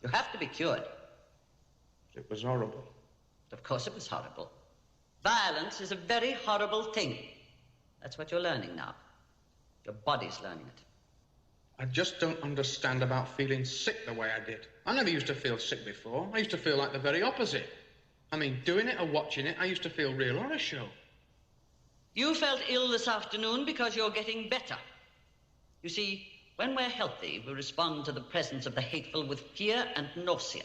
You have to be cured. It was horrible. Of course it was horrible. Violence is a very horrible thing. That's what you're learning now. Your body's learning it. I just don't understand about feeling sick the way I did. I never used to feel sick before. I used to feel like the very opposite. I mean, doing it or watching it, I used to feel real on a show. You felt ill this afternoon because you're getting better. You see, when we're healthy, we respond to the presence of the hateful with fear and nausea.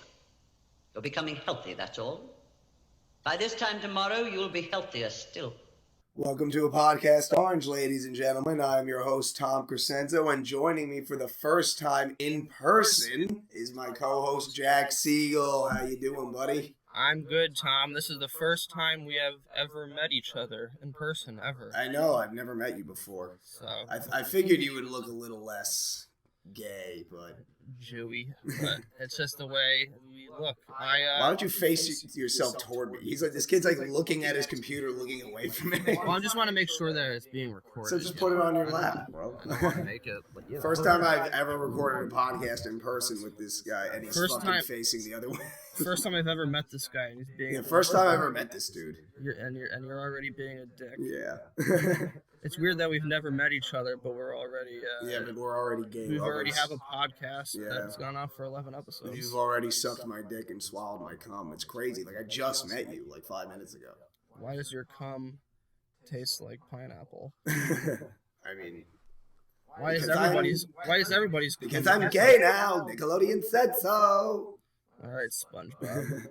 You're becoming healthy, that's all. By this time tomorrow, you'll be healthier still. Welcome to a podcast orange, ladies and gentlemen. I'm your host, Tom Crescenzo, and joining me for the first time in person is my co-host, Jack Siegel. How you doing, buddy? I'm good, Tom. This is the first time we have ever met each other in person, ever. I know, I've never met you before. So I figured you would look a little less gay, but... Jewy, but it's just the way we look. Why don't you face yourself toward me? He's like, this kid's like looking at his computer, looking away from me. Well, I just want to make sure that it's being recorded. So just put it on your lap, bro. I don't want to make it. But yeah. First time I've ever recorded a podcast in person with this guy, and he's facing the other way. First time I've ever met this guy, and he's being. Yeah, first time I ever met this dude. You're already being a dick. Yeah. It's weird that we've never met each other, but we're already. But we're already gay. We lovers. already have a podcast that's gone on for 11 episodes. You've already sucked my dick and swallowed my cum. It's crazy. Like, I just met you like 5 minutes ago. Why does your cum taste like pineapple? I mean, why is everybody's? Because I'm gay now. Nickelodeon said so. All right, SpongeBob.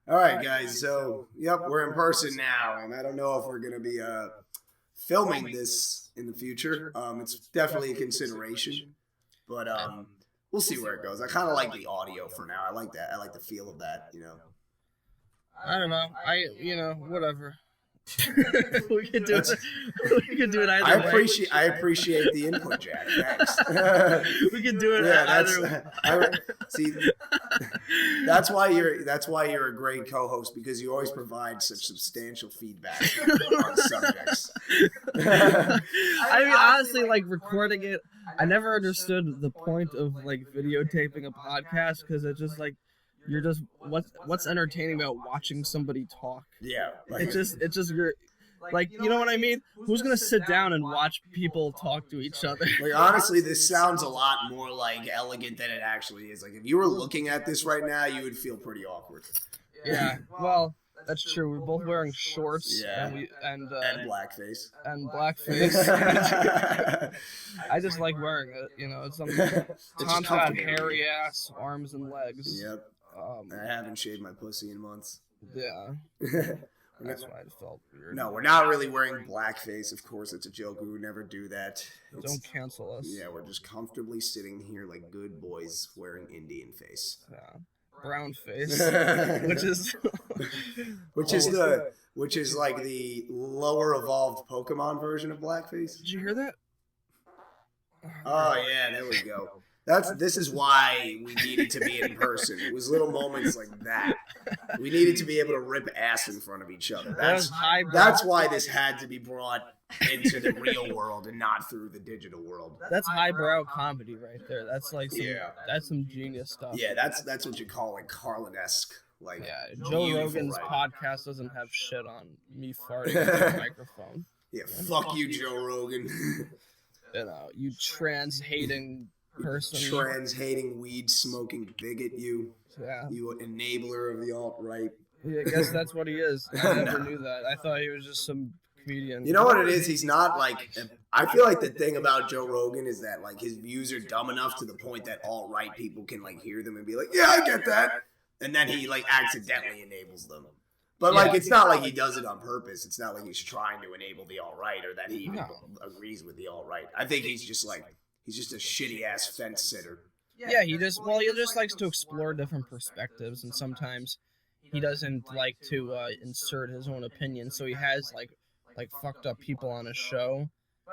All right, guys. So, yep, we're in person now, and I don't know if we're gonna be filming this in the future. It's definitely a consideration, but we'll see where it goes. I kind of like the audio for now. I like that. I like the feel of that. You know. I don't know. Whatever. we can do it. We can do it either way. I appreciate the input, Jack. Thanks. We can do it either way. See, that's why you're a great co-host, because you always provide such substantial feedback on subjects. I mean, honestly, like recording it, I never understood the point of like videotaping a podcast, because it's just like. You're just what's entertaining about watching somebody talk? Yeah, it's just you're like, you know what I mean? Who's gonna sit down and watch people talk to each other? Like, honestly, this sounds a lot more like elegant than it actually is. Like, if you were looking at this right now, you would feel pretty awkward. Yeah, well, that's true. We're both wearing shorts. Yeah, and blackface. And blackface. I just like wearing it. You know, it's something. Tom's got hairy ass, arms and legs. Yep. I haven't shaved my pussy in months. Yeah. That's why it felt weird. No, we're not really wearing blackface. Of course, it's a joke. We would never do that. Don't cancel us. Yeah, we're just comfortably sitting here like good boys wearing Indian face. Yeah. Brown face. which is like the lower evolved Pokemon version of blackface. Did you hear that? Oh yeah, there we go. This is why we needed to be in person. It was little moments like that. We needed to be able to rip ass in front of each other. That's why this had to be brought into the real world and not through the digital world. That's highbrow comedy right there. That's like that's some genius stuff. Yeah, that's what you call like Carlin-esque. Like, yeah, Joe Rogan's podcast doesn't have shit on me farting into the microphone. Yeah, fuck you, Joe Rogan. You know, you trans-hating person. Trans-hating, weed-smoking bigot, you. Yeah. You enabler of the alt-right. Yeah, I guess that's what he is. I never knew that. I thought he was just some comedian. You know what it is? He's not like... I feel like the thing about Joe Rogan is that like his views are dumb enough to the point that alt-right people can like hear them and be like, yeah, I get that. And then he like accidentally enables them. But like, it's not like he does it on purpose. It's not like he's trying to enable the alt-right or that he even agrees with the alt-right. I think he's just like... He's just a shitty-ass fence sitter. Yeah, he just likes to explore different perspectives, and sometimes he doesn't like to insert his own opinion, so he has, like fucked up people on his show.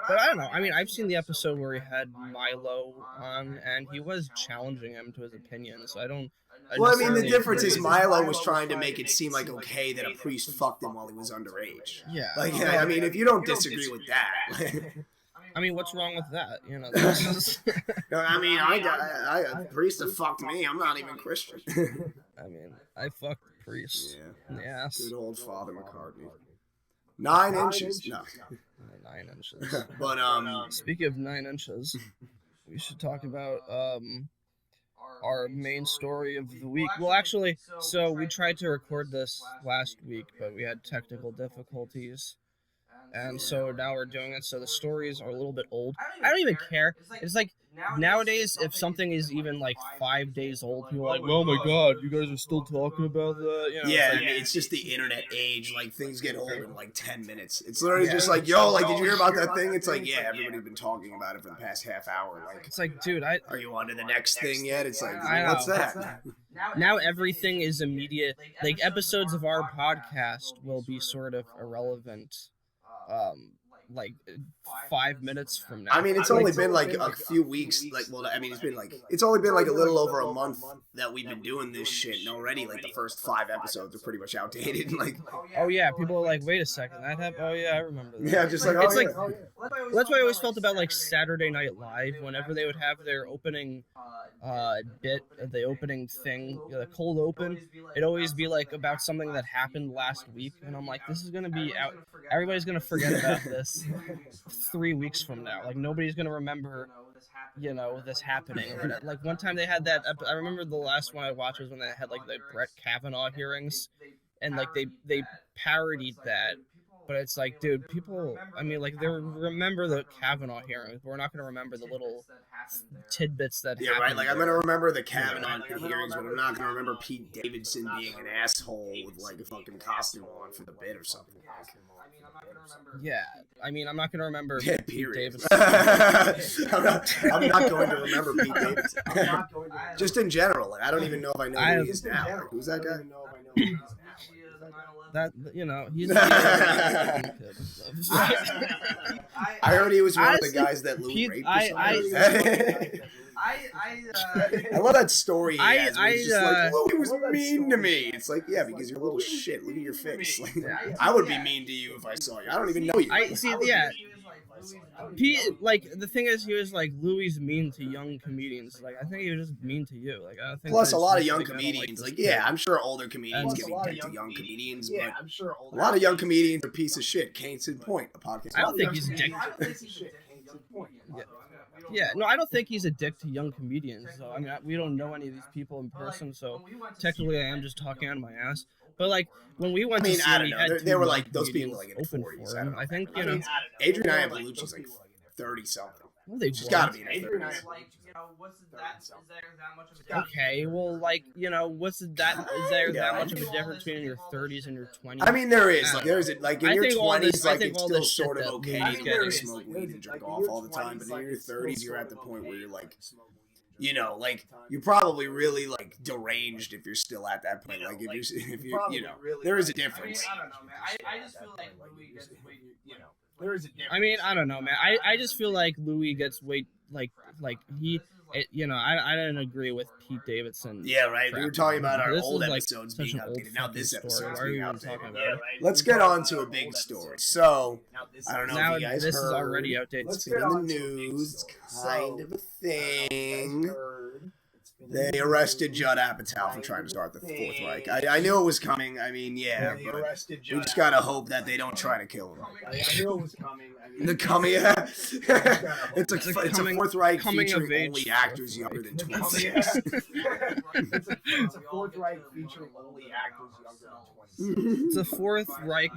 But I don't know. I mean, I've seen the episode where he had Milo on, and he was challenging him to his opinion, so I don't... Well, I mean, the difference is Milo was trying to make it seem like okay that a priest fucked him while he was underage. Yeah. Like, I mean, if you don't disagree with that... I mean, what's wrong with that? You know, this is... I mean, I priest have fucked me. I'm not even Christian. I mean, I fucked priests. Yeah. Yes. Good old Father McCartney. 9 inches. No. 9 inches. But speaking of 9 inches, we should talk about our main story of the week. Well, actually, so we tried to record this last week, but we had technical difficulties. And so now we're doing it, so the stories are a little bit old. I don't even care. It's like, nowadays, if something is even like 5 days old, people are like, oh my god, you guys are still talking about that? You know, yeah, it's just the internet age. Like, things get old in like 10 minutes. It's literally just like, yo, like, did you hear about that thing? It's like, yeah, everybody's been talking about it for the past half hour. Like, it's like, dude, are you on to the next thing yet? It's like, I what's know. that? Now everything is immediate. Like, episodes of our podcast will be sort of irrelevant. Like 5 minutes from now. I mean, it's only been like a few weeks. Like, well, I mean, it's only been like a little over a month that we've been doing this shit, and already like the first 5 episodes are pretty much outdated. Like, oh yeah, people are like, wait a second, that happened. Oh yeah, I remember that. Yeah, just like, it's oh, like yeah. That's what I always felt about like Saturday Night Live. Whenever they would have their opening bit, the opening thing, the cold open, it'd always be like about something that happened last week, and I'm like, this is gonna be out. Everybody's gonna forget about this 3 weeks from now. Like, nobody's gonna remember, you know, this happening. Like, one time they had that. I remember the last one I watched was when they had like the Brett Kavanaugh hearings, and like they parodied that. But it's like, dude, people, I mean, like, they remember the Kavanaugh hearings, but we're not going to remember the little tidbits that happened. Yeah, right, like, I'm going to remember the Kavanaugh hearings, but I'm not going to remember Pete Davidson being an asshole with, like, a fucking costume on for the bit or something. Yeah, I mean, I'm not going to remember Pete Davidson. I'm not going to remember Pete Davidson. Just in general, like, I don't even know if I know who he is now. Like, who's that guy? That, you know, he's I heard he was one of the guys that Lou raped. I love that story. He's just like, Louis was mean to me. It's like, yeah, because you're a little shit. Look at your face. Like, I would be mean to you if I saw you. I don't even know you. Yeah. Pete, like, the thing is, he was like, Louis mean to young comedians. Like, I think he was just mean to you. Like, I don't think. Plus, a lot of young comedians, like, yeah, I'm sure older comedians can be dick to young comedians, but a lot of young comedians are a piece of shit. Case in point, a podcast. I don't think he's a dick. Yeah, no, I don't think he's a dick to young comedians. So, I mean, we don't know any of these people in person, so technically, I am just talking out of my ass. But like when we went to see him, they were like those people like in the 40s. I think, you know, Adrian Iapolucci's like 30 something. Well, she's got to be in her 30s. Okay, well, like, you know, is there that much of a difference between your 30s and your 20s? I mean, there is. Like, there's like in your 20s, like it's still sort of okay to smoke weed and jerk off all the time, but in your 30s, you're at the point where you're like, you know, like, you're probably really, like, deranged if you're still at that point. Like, if you you know, there is a difference. I don't know, man. I just feel like Louis gets way, you know, there is a difference. I mean, I don't know, man. I just feel like Louis gets way, like he, you know, I didn't agree with Pete Davidson. Yeah, right. We were talking about our old episodes being updated. Now this episode's being updated. Let's get on to a big story. So, I don't know if you guys heard. This is already outdated. It's been in the news. It's kind of a thing. They arrested Judd Apatow for trying to start the Fourth Reich. I knew it was coming. I mean, yeah, but we just gotta hope that they don't try to kill him. I knew it was coming. The coming, yeah. It's a Fourth Reich featuring only actors younger than 26. It's a Fourth Reich featuring only actors younger than 26. It's a Fourth Reich.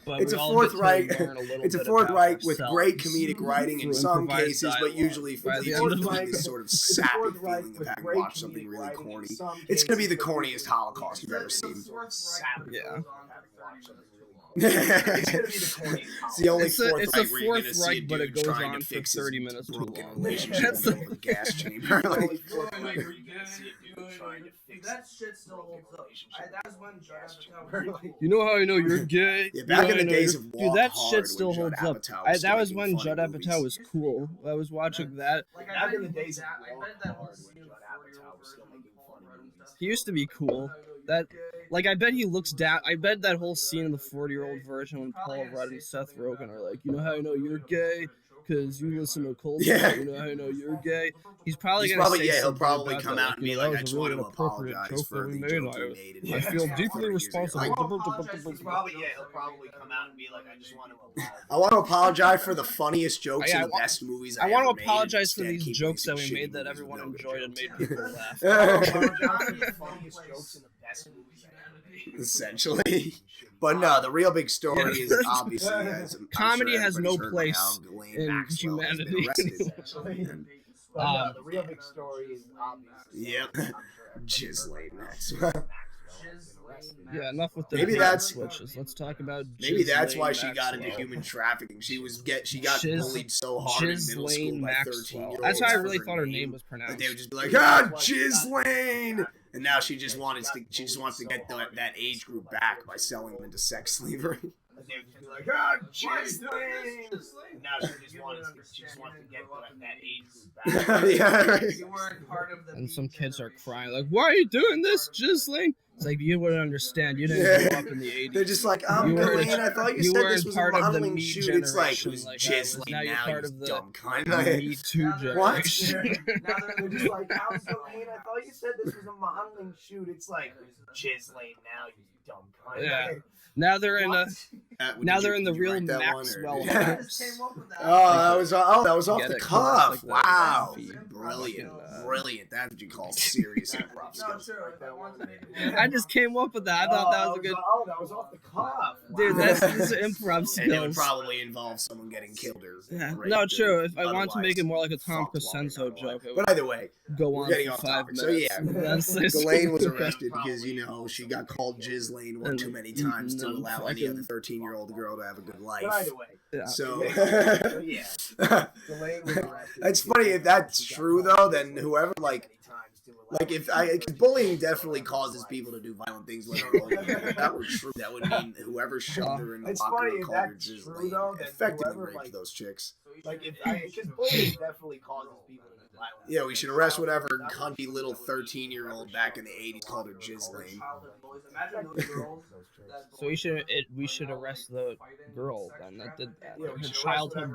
But it's a Fourth Reich. It's a Fourth Reich with great comedic writing in some cases, but usually for this sort of sappy feeling of having watched something really corny. It's gonna be the corniest Holocaust you've ever seen. Yeah. It's the only Fourth Reich where you're gonna see a but it dude goes trying on to for fix 30 his minutes too broken long. relationship with the gas chamber. Like, that shit still holds up. That was when Judd Apatow. You know how I know you're gay? Yeah, back in the days of Dude, that shit still when holds up. Judd Apatow That was when making Judd funny Apatow movies. was cool. I was watching that. Back in the days of I bet that whole scene with 4-year-old was still making funny movies. He used to be cool. That, like, I bet he looks down. I bet that whole scene in the 40-year-old version when Paul Rudd and Seth Rogen are like, you know how I know you're gay? because you listen to culture. Yeah. You know, I know you're gay. He's probably He's gonna probably, say he'll something probably about come that, out and be that like, was I a just really want to inappropriate apologize joke for that we the made. joke he made. I feel deeply responsible. I He'll want to apologize for the funniest jokes Yeah, and the best movies I I want ever to made, apologize for instead these keep jokes that releasing we shitty made that movies everyone with no good enjoyed and jokes. made people laugh. The funniest jokes in the best movies ever. Essentially. But no, the real big story is obviously, as I'm Comedy sure has everybody's no heard by place now, Ghislaine in Maxwell has been humanity. arrested. And- But no, the real big story is obviously. Yep. Ghislaine Maxwell. Yeah, enough with the Maybe bait that's- switches. Let's talk about Maybe that's why Ghislaine she got into Maxwell. human trafficking. She got bullied so hard in middle school Ghislaine by Maxwell. 13-year-olds. That's how I for really thought her name was Like pronounced. they would just be like, ah, Ghislaine! And now she just wants to get that age group back by selling them into sex slavery. They would just be like, ah, Ghislaine! Now she just wants to get that age group back. Yeah, right. You weren't part of the And some beat kids are generation. crying like, "Why are you doing this, Ghislaine?" It's like you wouldn't understand. You didn't grow up in the '80s. They're just like, You weren't- Ghislaine, I thought you you said weren't this was a part of the modeling Me shoot. It's like, it generation was like I was. Ghislaine Now you're now, part you of the dumb kind. Me Too What? generation. Now they're just like, how's Ghislaine? I thought you said this was a modeling shoot. It's like, Ghislaine now, you dumb cunt. Yeah. Now they're in a. Now they're in the Did you real write that one, or- Maxwell Yeah. house. Came up with that. That was off Get the it, cuff. like that. Wow, Yeah. brilliant. That's what you call serious improv No, skills. true. If I wanted to make it I just came up with that. I thought that was a good. Oh, that was off the cuff. Dude, Wow. this is improv And it would skills. probably involve someone getting killed or Yeah. raped No, or true. If I wanted to make it otherwise more like a Tom fucked while Crescenzo they're not joke, alive. it But would either way, go we're on getting for off 5 topic. So minutes. yeah, That's Ghislaine was arrested because she got called Ghislaine one And too many times to eaten allow and any other fucking- 13-year-old girl to have a good But life. either way, Yeah. So yeah, Ghislaine was arrested. it's funny if that's true though. Then whoever like because bullying definitely causes people to do violent things later on. If that were true, that would mean whoever shoved her in the It's locker funny and if called her that's true, Ghislaine though, then effectively whoever, raped like- those chicks. Because bullying definitely causes people to do violent. Yeah, we should arrest whatever cunty little 13-year-old back in the 80s called her Ghislaine. Imagine those girls that So we should arrest the girl then that did that. Yeah, Her we should childhood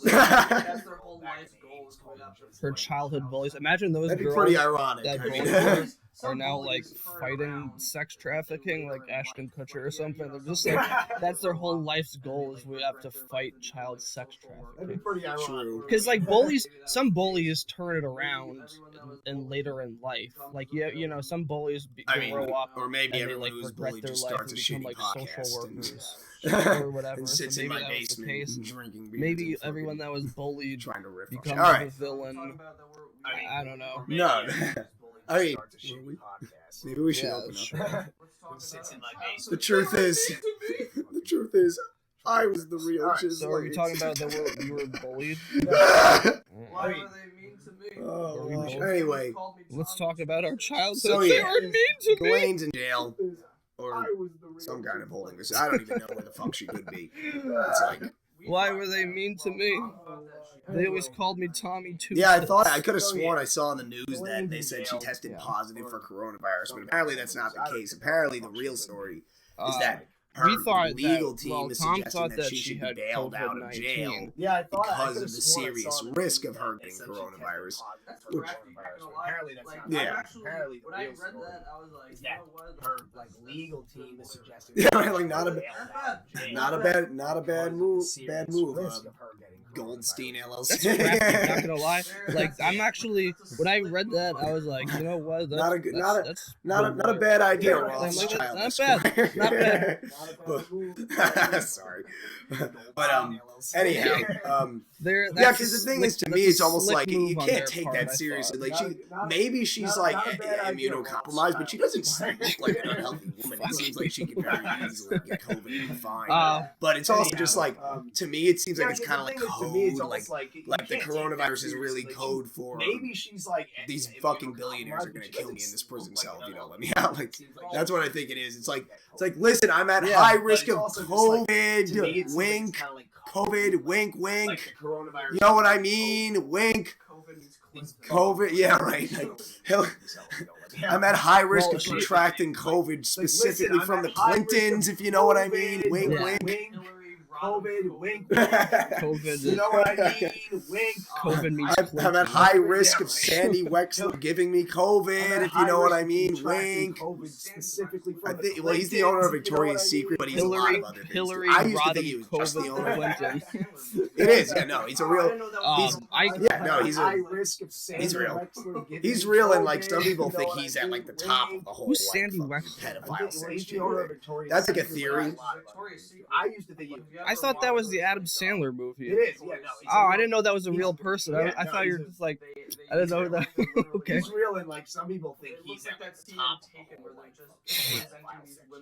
that's their whole life's goal is going up. her childhood bullies. Imagine those That'd be girls pretty ironic. that I mean, bullies are now like fighting sex trafficking, like Ashton Kutcher or something. They're just like that's their whole life's goal is we have to fight child sex That'd be trafficking. pretty ironic. True. Because like some bullies turn it around in later in life. Like you know, some bullies grow up or maybe and they everyone like who's regret bullied their just life starts and a become shitty like podcast social and, workers or whatever. and So sits in maybe my that was the basement case. drinking beers Maybe and everyone that was bullied trying to riff on shit. becomes All a right. villain. I don't know. No. I mean, maybe we should Yeah, open up. sure. The truth is, I was the real Ghislaine. So are we talking about that you were bullied? Why were they mean to me? Oh, we gosh. both- Anyway, Let's talk about our childhood. So, They yeah. were mean to me. Glaine's in jail. I Or was the real some kind of Ghislaine. holding this. I don't even know where the fuck she could be. It's like, Why were they mean to me? They always called me Tommy Two. yeah, I could have sworn I saw in the news that they said she tested positive for coronavirus, but apparently that's not the case. Apparently the real story is that her we thought legal that, team well, is Tom suggesting thought that that she she should be had bailed out of jail COVID-19. Yeah, I thought because I of could've the sworn I serious saw in the risk news of her that getting they said she tested coronavirus. positive That's for correct. coronavirus, but apparently that's not. Yeah. Apparently the When I real read story that, I was like, is you that know what? her legal team is suggesting. Yeah, right, like not a bailed out of jail not a bad move. because of the Bad serious move. risk of her getting Goldstein coronavirus. That's LLC. crafty, not gonna lie. Like I'm actually when I read that I was like, you know what? That's, Not a good- not a- that's Not a bad idea, Yeah, Ross. like, Child not bad, Esquire. not bad. Not a bad move. Sorry, but anyhow, They're, yeah, because the thing is, to me, it's almost like you move on their can't take part, that I seriously. thought. Like maybe she's not- like not a bad idea, immunocompromised, but she doesn't Ross. look like an unhealthy woman. It seems like she could very easily get COVID and be fine. Uh, But it's also just like, to me, it seems like it's Yeah, kind of the like thing is, to me, it's code, almost like you the can't take coronavirus that is really seriously. code for Maybe she's like these immunocompromised, fucking billionaires are but gonna she kill me doesn't in this prison look like cell if you an don't let me out. Like Seems like that's what I think it is. It's like listen, I'm at Yeah, high but risk it's of also just like, to me, COVID. it seems like it's Wink, kinda like COVID. Wink, like wink. the coronavirus. You know what I mean? Wink. COVID. Yeah, right. Like, hell, I'm at high risk Well, of she- contracting COVID specifically I'm from at the high risk of Clintons, if you know what I mean. COVID. Wink, Yeah. wink. COVID, wink. COVID. You know what I mean? Wink. COVID means I'm at high risk of Sandy Wexler giving me COVID, if you know what I mean. Wink. COVID specifically I from think, well, he's the owner of Victoria's Secret, but he's a lot of other things. Hillary I used to think Rodham he was just the owner. Clinton. It is, yeah, no, he's a real. He's real. He's real, and like some people think he's at like the top of the whole. Who's Sandy like, Wexler? pedophile sex. That's like a theory. I used to think I thought that was the Adam Sandler movie. it is. Yeah, no. Oh, I didn't know that was a real person. I thought you were just like, I didn't know that. Okay. He's real, and like some people think he's at like the top.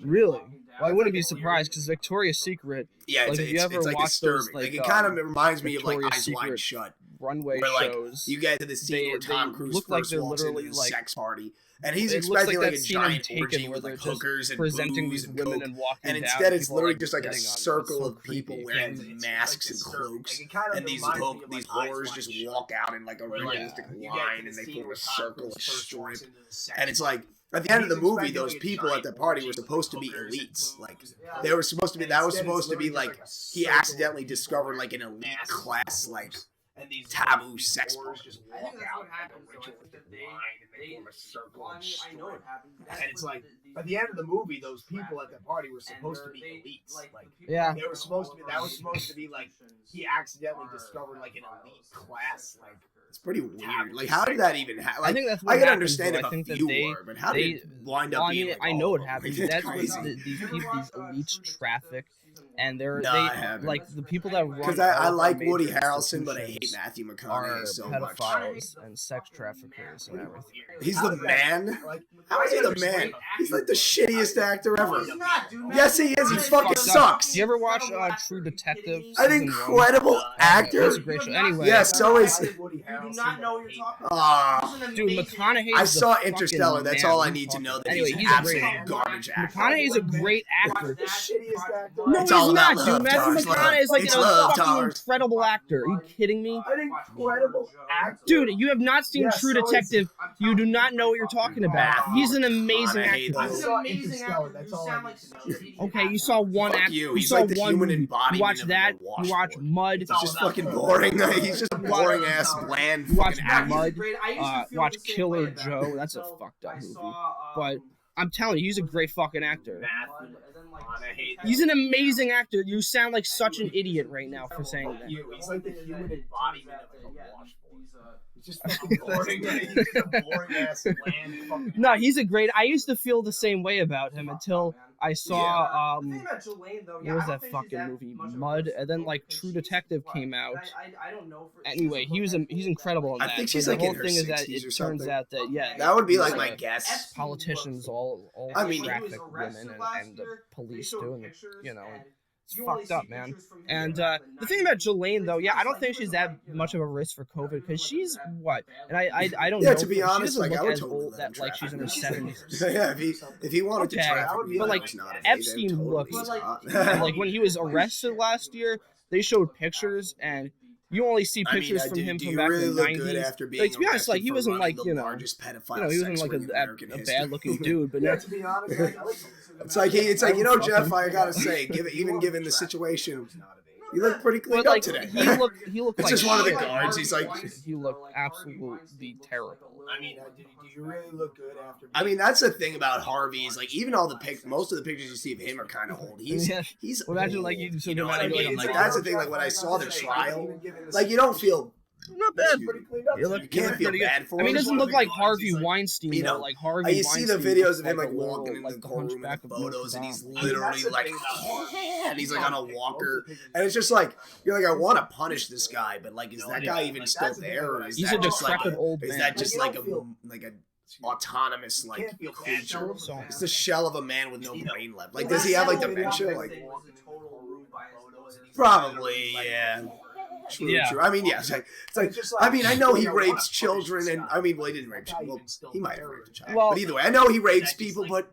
Really? Well, I wouldn't be surprised because Victoria's Secret. Yeah, Like, it's, if you it's, ever it's like watch those, disturbing. like, Like, it kind of reminds me of like Victoria's Eyes Wide Secret Shut. runway Where like shows. you get to the scene where they Tom Cruise look like first they're walks into literally, the like- sex party, and he's It looks expecting like like a that scene on giant Taken orgy where with they're like just hookers and presenting booze these and women coke, and walking and down. instead it's people literally are just like a hitting on them. circle It's so of people creepy. wearing masks and cloaks, and these whores just walk out in like a realistic line, and they form a circle, a strip, and it's like. At the end of the movie, those people at the party were supposed to be elites. Like they were supposed to be. That was supposed to be like he accidentally discovered like an elite class, like taboo sex party. I think that's what happens. So I think that they form a circle well, I and mean, I know it happens. And it's like, at the end of the movie, those people at the party were supposed to be elites. Like, Yeah. they were supposed to be. That was supposed to be like he accidentally discovered like an elite class. Like It's pretty weird. Like, how did that even happen? Like, I think that's what I can happens, understand though. if I think a that few they- were, but how they- did it wind up Well, I being mean, like, I know oh, it happens. it's That's what crazy. these people, these elites traffic, and they're No, I haven't. like the people that run. Because I all the like major Woody Harrelson, but I hate institutions Matthew are McConaughey so much. pedophiles and sex traffickers and everything. He's the man. Like, How is he the man? He's like the shittiest actor ever. He's not, dude. Yes, he is. He fucking Fucked up. sucks. Do you ever watch True Detective? An season incredible one? actor. That's a great show. Anyway, Yes, so is. You do not know what you're talking about. Ah, He's an dude, amazing- McConaughey. I is the saw fucking Interstellar. That's man. all I need to know. That Anyway, he's he's a absolute great garbage actor. McConaughey is a great actor. The shittiest actor. No, It's he's all not, about dude. love, Matthew Towers, love. McConaughey is like It's a love, fucking Towers. incredible actor. Are you kidding me? An incredible actor. Dude, you have not seen Yeah, True so is- Detective. You do not know what you're talking about. He's an amazing McConaughey, actor. He's though. an amazing Interstellar, actor. that's You all I sound need like to know. such an idiot. Okay, you saw one Fuck act. you. You He's saw like the one human movie. embodiment You watch of that. the You watch washboard. Mud. It's just fucking boring. He's just a boring ass, bland You watch fucking actor. Mud. I used to feel Watch the same Killer way about Joe. him. That's a So, fucked up I movie. saw, But I'm telling you, he's a great fucking actor. Matthew McConaughey. He's an amazing actor. You sound like such an idiot right now for saying that. He's like the human embodiment of like a washboard. He's just fucking boring. He's just a boring ass bland fucking. No, he's a great. I used to feel the same way about him until I saw The thing about Ghislaine, though, what yeah, was I don't that think she's fucking that movie much of a Mud, risk and then though, like because True she's- Detective but came out. I don't know. Anyway, he's incredible in I that. think but she's, the like, whole in her thing is that 60s it or turns something. out that That would be he's like my a- guess. politicians all I mean, traffic women and the police do, and you know. It's fucked up, man. And the thing about Ghislaine, though, yeah, I don't think she's that much of a risk for COVID because she's what, and I don't know. Yeah, to be she honest, doesn't like look I would as totally old let him that like she's in her traffic. 70s. Yeah, if he wanted to Okay, traffic me, but, I like, was not a Epstein totally looked- he's hot. And like when he was arrested last year, they showed pictures, and you only see I mean, pictures from do him you from back really in the look good 90s. after being Like, to be honest, like arrested he for wasn't running like the largest pedophile he wasn't sex like ring in American a history. bad looking dude, but Yeah, that's to be honest, like, I like It's like you know, Jeff. I gotta say, even given the situation, you look pretty cleaned but like up today. he looked It's like just one of the shit. guards. He's like, He looked absolutely terrible. I mean, do you really look good after? I mean, that's the thing about Harvey is like even all the most of the pictures you see of him are kind of old. He's Yeah. he's Well, imagine, old, like, you you know what I go, mean? like, It's like I'm that's the like, thing. Like when I saw the trial, Even given the like you don't feel not bad. pretty cleaned up. You look, you can't feel pretty good. bad for I mean, him. he doesn't look like Harvey Weinstein, you know, though. Like Harvey You see the Weinstein videos looks of him like a little, walking into like the the courtroom with Hunchback the of Notre photos, and Dame. he's I mean, that's literally the like, thing about Harvey. and he's like on a walker, and it's just like you're like, I want to punish this guy, but like, is that guy even Like, still that's the thing there, or about is He's that a just like decrepit old is man. that just Like, like you a don't like a autonomous You like can't feel creature? bad. So- It's the shell of a man with no You know, brain left. Like, does he have like dementia? Like, Probably, probably, yeah. True, Yeah. true. I mean, yeah. It's like I mean, I know he rapes children, and I mean, well, he didn't rape. Well, he might have raped a child. Well- But either way, I know he rapes people, but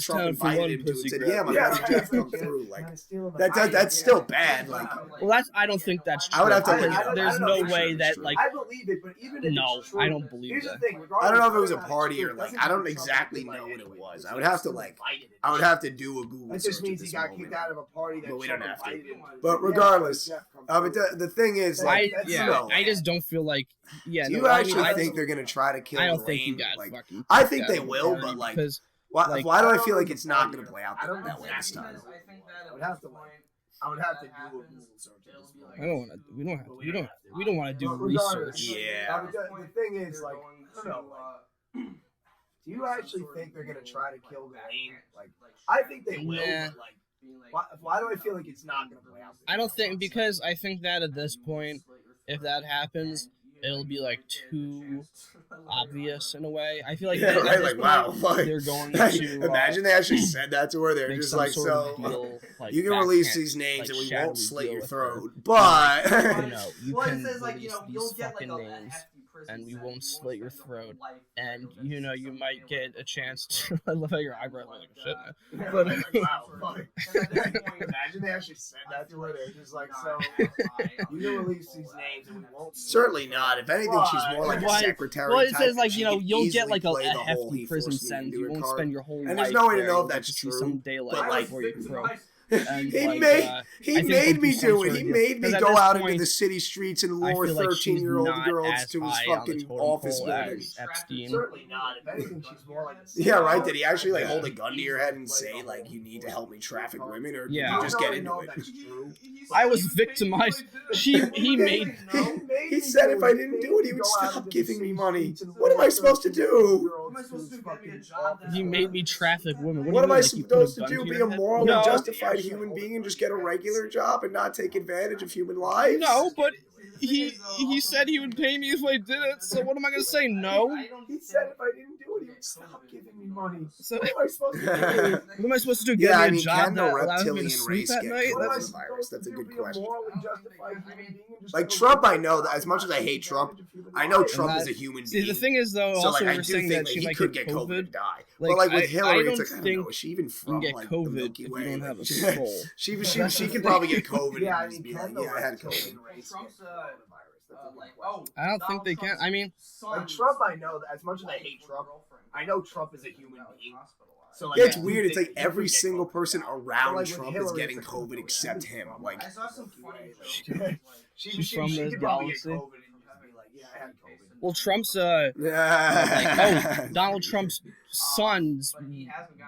it's Trump time for invited one him to and pussy said, grab. "Yeah, my Yeah, buddy right. Jeff come through." Like that's still bad. Like Well, I don't think that's true. I would have to because look it up. there's I don't no know for way sure that it's true. like. I believe it, but even if No, it's true, I don't believe here's that. the thing. I don't know if it was a regardless party or of like whether I don't it's true, exactly Trump know what it invited was. him. I would have to like I would have to do a Google That search just at means this he got moment. kicked out of a party that But we Trump don't have to. invited him to. But Yeah, regardless, Jeff come but through. the thing is, like, I just don't feel like. Yeah, do you no, actually I mean, think they're gonna try to kill I don't Lorraine? think he got like, fucking. I think kicked they out of the will, party but like, because Why do I feel like it's not going to play out I don't that way this exactly time? know. I would have to I would have to do a Google search. I don't want to. We don't want to do research. Yeah. The thing is, like, I don't know. Like, do you actually think they're gonna try to kill Ghislaine? Like, I think they will. Nah. But like, why do I feel like it's not gonna play out? I don't think, because I think that at this point, if that happens, it'll be like too obvious in a way. I feel like Yeah, right. Like, wow. they're going to Imagine they actually said that to her. They're make just some like, sort of so deal, like, you can release backhand, these names like, and we shadowy won't slit deal your with her. throat, but You Well, it can says, like, release you'll these get, like, fucking a names, hefty prison and we sentence. won't slit your throat, and you you might get a chance to. I love how your eyebrows are like shit, man. Yeah, But like, wow, fuck. Imagine they actually said that to her. They're just like, so you can release these names and we won't. certainly not. If anything, she's more like a Why- secretary. Well, it type, says and like she you'll could get easily like a play the whole hefty he prison forced me sentence. into You it won't card. spend your whole And life. there's no way to there. know You'll if that's get to see true, some daylight but, like, before you crow. And, He like, made I he think made there'll me be some do sort it. of He deal. made me 'Cause at go this out into point, the city streets and I lure feel like she's 13-year-old not girls as to his high on the fucking totem office pole building. as Epstein. Certainly not. If anything, she's more like. Yeah, right. Did he actually like hold a gun to your head and say like you need to help me traffic women, or did Yeah. you just get into it? I was victimized. He made. He said if I didn't do it, he would stop giving me money. What am I supposed to do? What am I supposed to do? Get me a job? He made me traffic women. What am I Like, you put a supposed to gun do? Be your a head? morally No. justified human being and just get a regular job and not take advantage of human lives? No, but he said he would pay me if I did it. So what am I gonna say? No. He said if I didn't do it, he would stop giving me money. So What am I supposed to do? what am I supposed to do? Get Yeah, me I a mean, job can the that allows me reptilian to sleep race at get night? What am I coronavirus? supposed That's a to good do? Be question. morally justified human being and just Like go Trump, I live know my that as much as I life hate and Trump, advantage of human I know life. Trump And is a human See, being. the thing is, though, So also like, we I were do saying think that like, she he might could get get COVID COVID. and die. Like, But like with I Hillary, don't it's like I don't think know. Is she even You from can get like the COVID Milky if you Way? don't Like, have a soul. she could probably get COVID Yeah, I and just mean, be like, can the yeah, I had COVID. reptilian race Trump's, get coronavirus? That's a good like, question. I don't think they can. I mean, Like Trump, I know that as much as I hate Trump, I know Trump is a human being. So like, Yeah, it's I do weird. It's think like he every could get single COVID. person But, around like, with Trump is Hillary, getting it's like, COVID except him. Like, I saw some funny She's jokes. from she this could probably get galaxy. COVID and just be like, yeah, I had COVID. well, Trump's yeah. Donald Trump's son's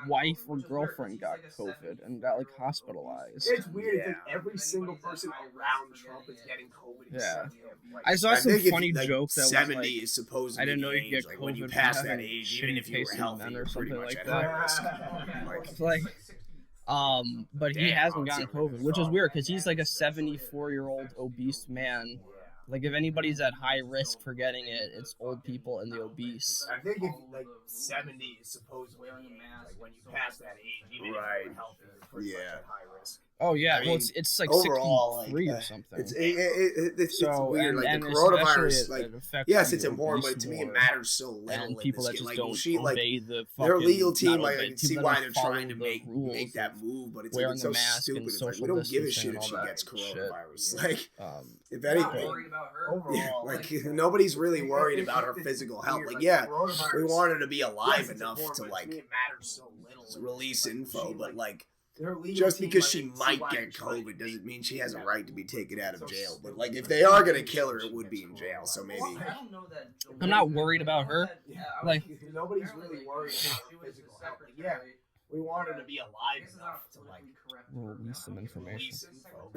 wife or girlfriend got COVID and got like hospitalized. It's weird. It's like Yeah. every single person around Trump is getting COVID. Yeah. except him. Like, I saw I some think if, funny like, joke that was 70 like, is supposed to I be didn't know the you'd get age, like, when you COVID pass from that having age, even if you were shitty-tasting healthy, men or you're pretty something much like at that. high risk. Like, But he Damn, hasn't it's gotten a really COVID, which is weird because he's like a 74-year-old obese man. Like if anybody's at high risk for getting it, it's old people and the obese. I think if like 70 is supposedly the age, like when you pass that age, even Right. if you're healthy, you're pretty much Yeah. at high risk. Oh yeah, I well mean, it's like overall, 63 like, or something. It's So weird. Like and the especially coronavirus, like it affects yes, the it's important, but obese to me it more. matters so little. And in people this that game. just Like, don't she, like, obey the fucking, their legal team, not like, obey, I can see people why that they're follow trying to the rules make that of move, but it's wearing like, it's the so mask stupid. and It's like we social don't give a distancing shit if and she all gets that shit. coronavirus. Like, if I'm not anything, worried about her. Overall, like nobody's really worried about her physical health. Like, yeah, we want her to be alive enough to like it matters so little. release info, but like Their legal just team because might she see might why get they're trying COVID to doesn't do mean it. she has a Yeah. right to be taken out of So jail. But stupid. like if they are gonna kill her, it would be in jail. So maybe. Well, I don't know that. I'm not worried about her. Like- Nobody's really worried about her physical health. Like, yeah, we want her to be alive enough to like Release some information. release info.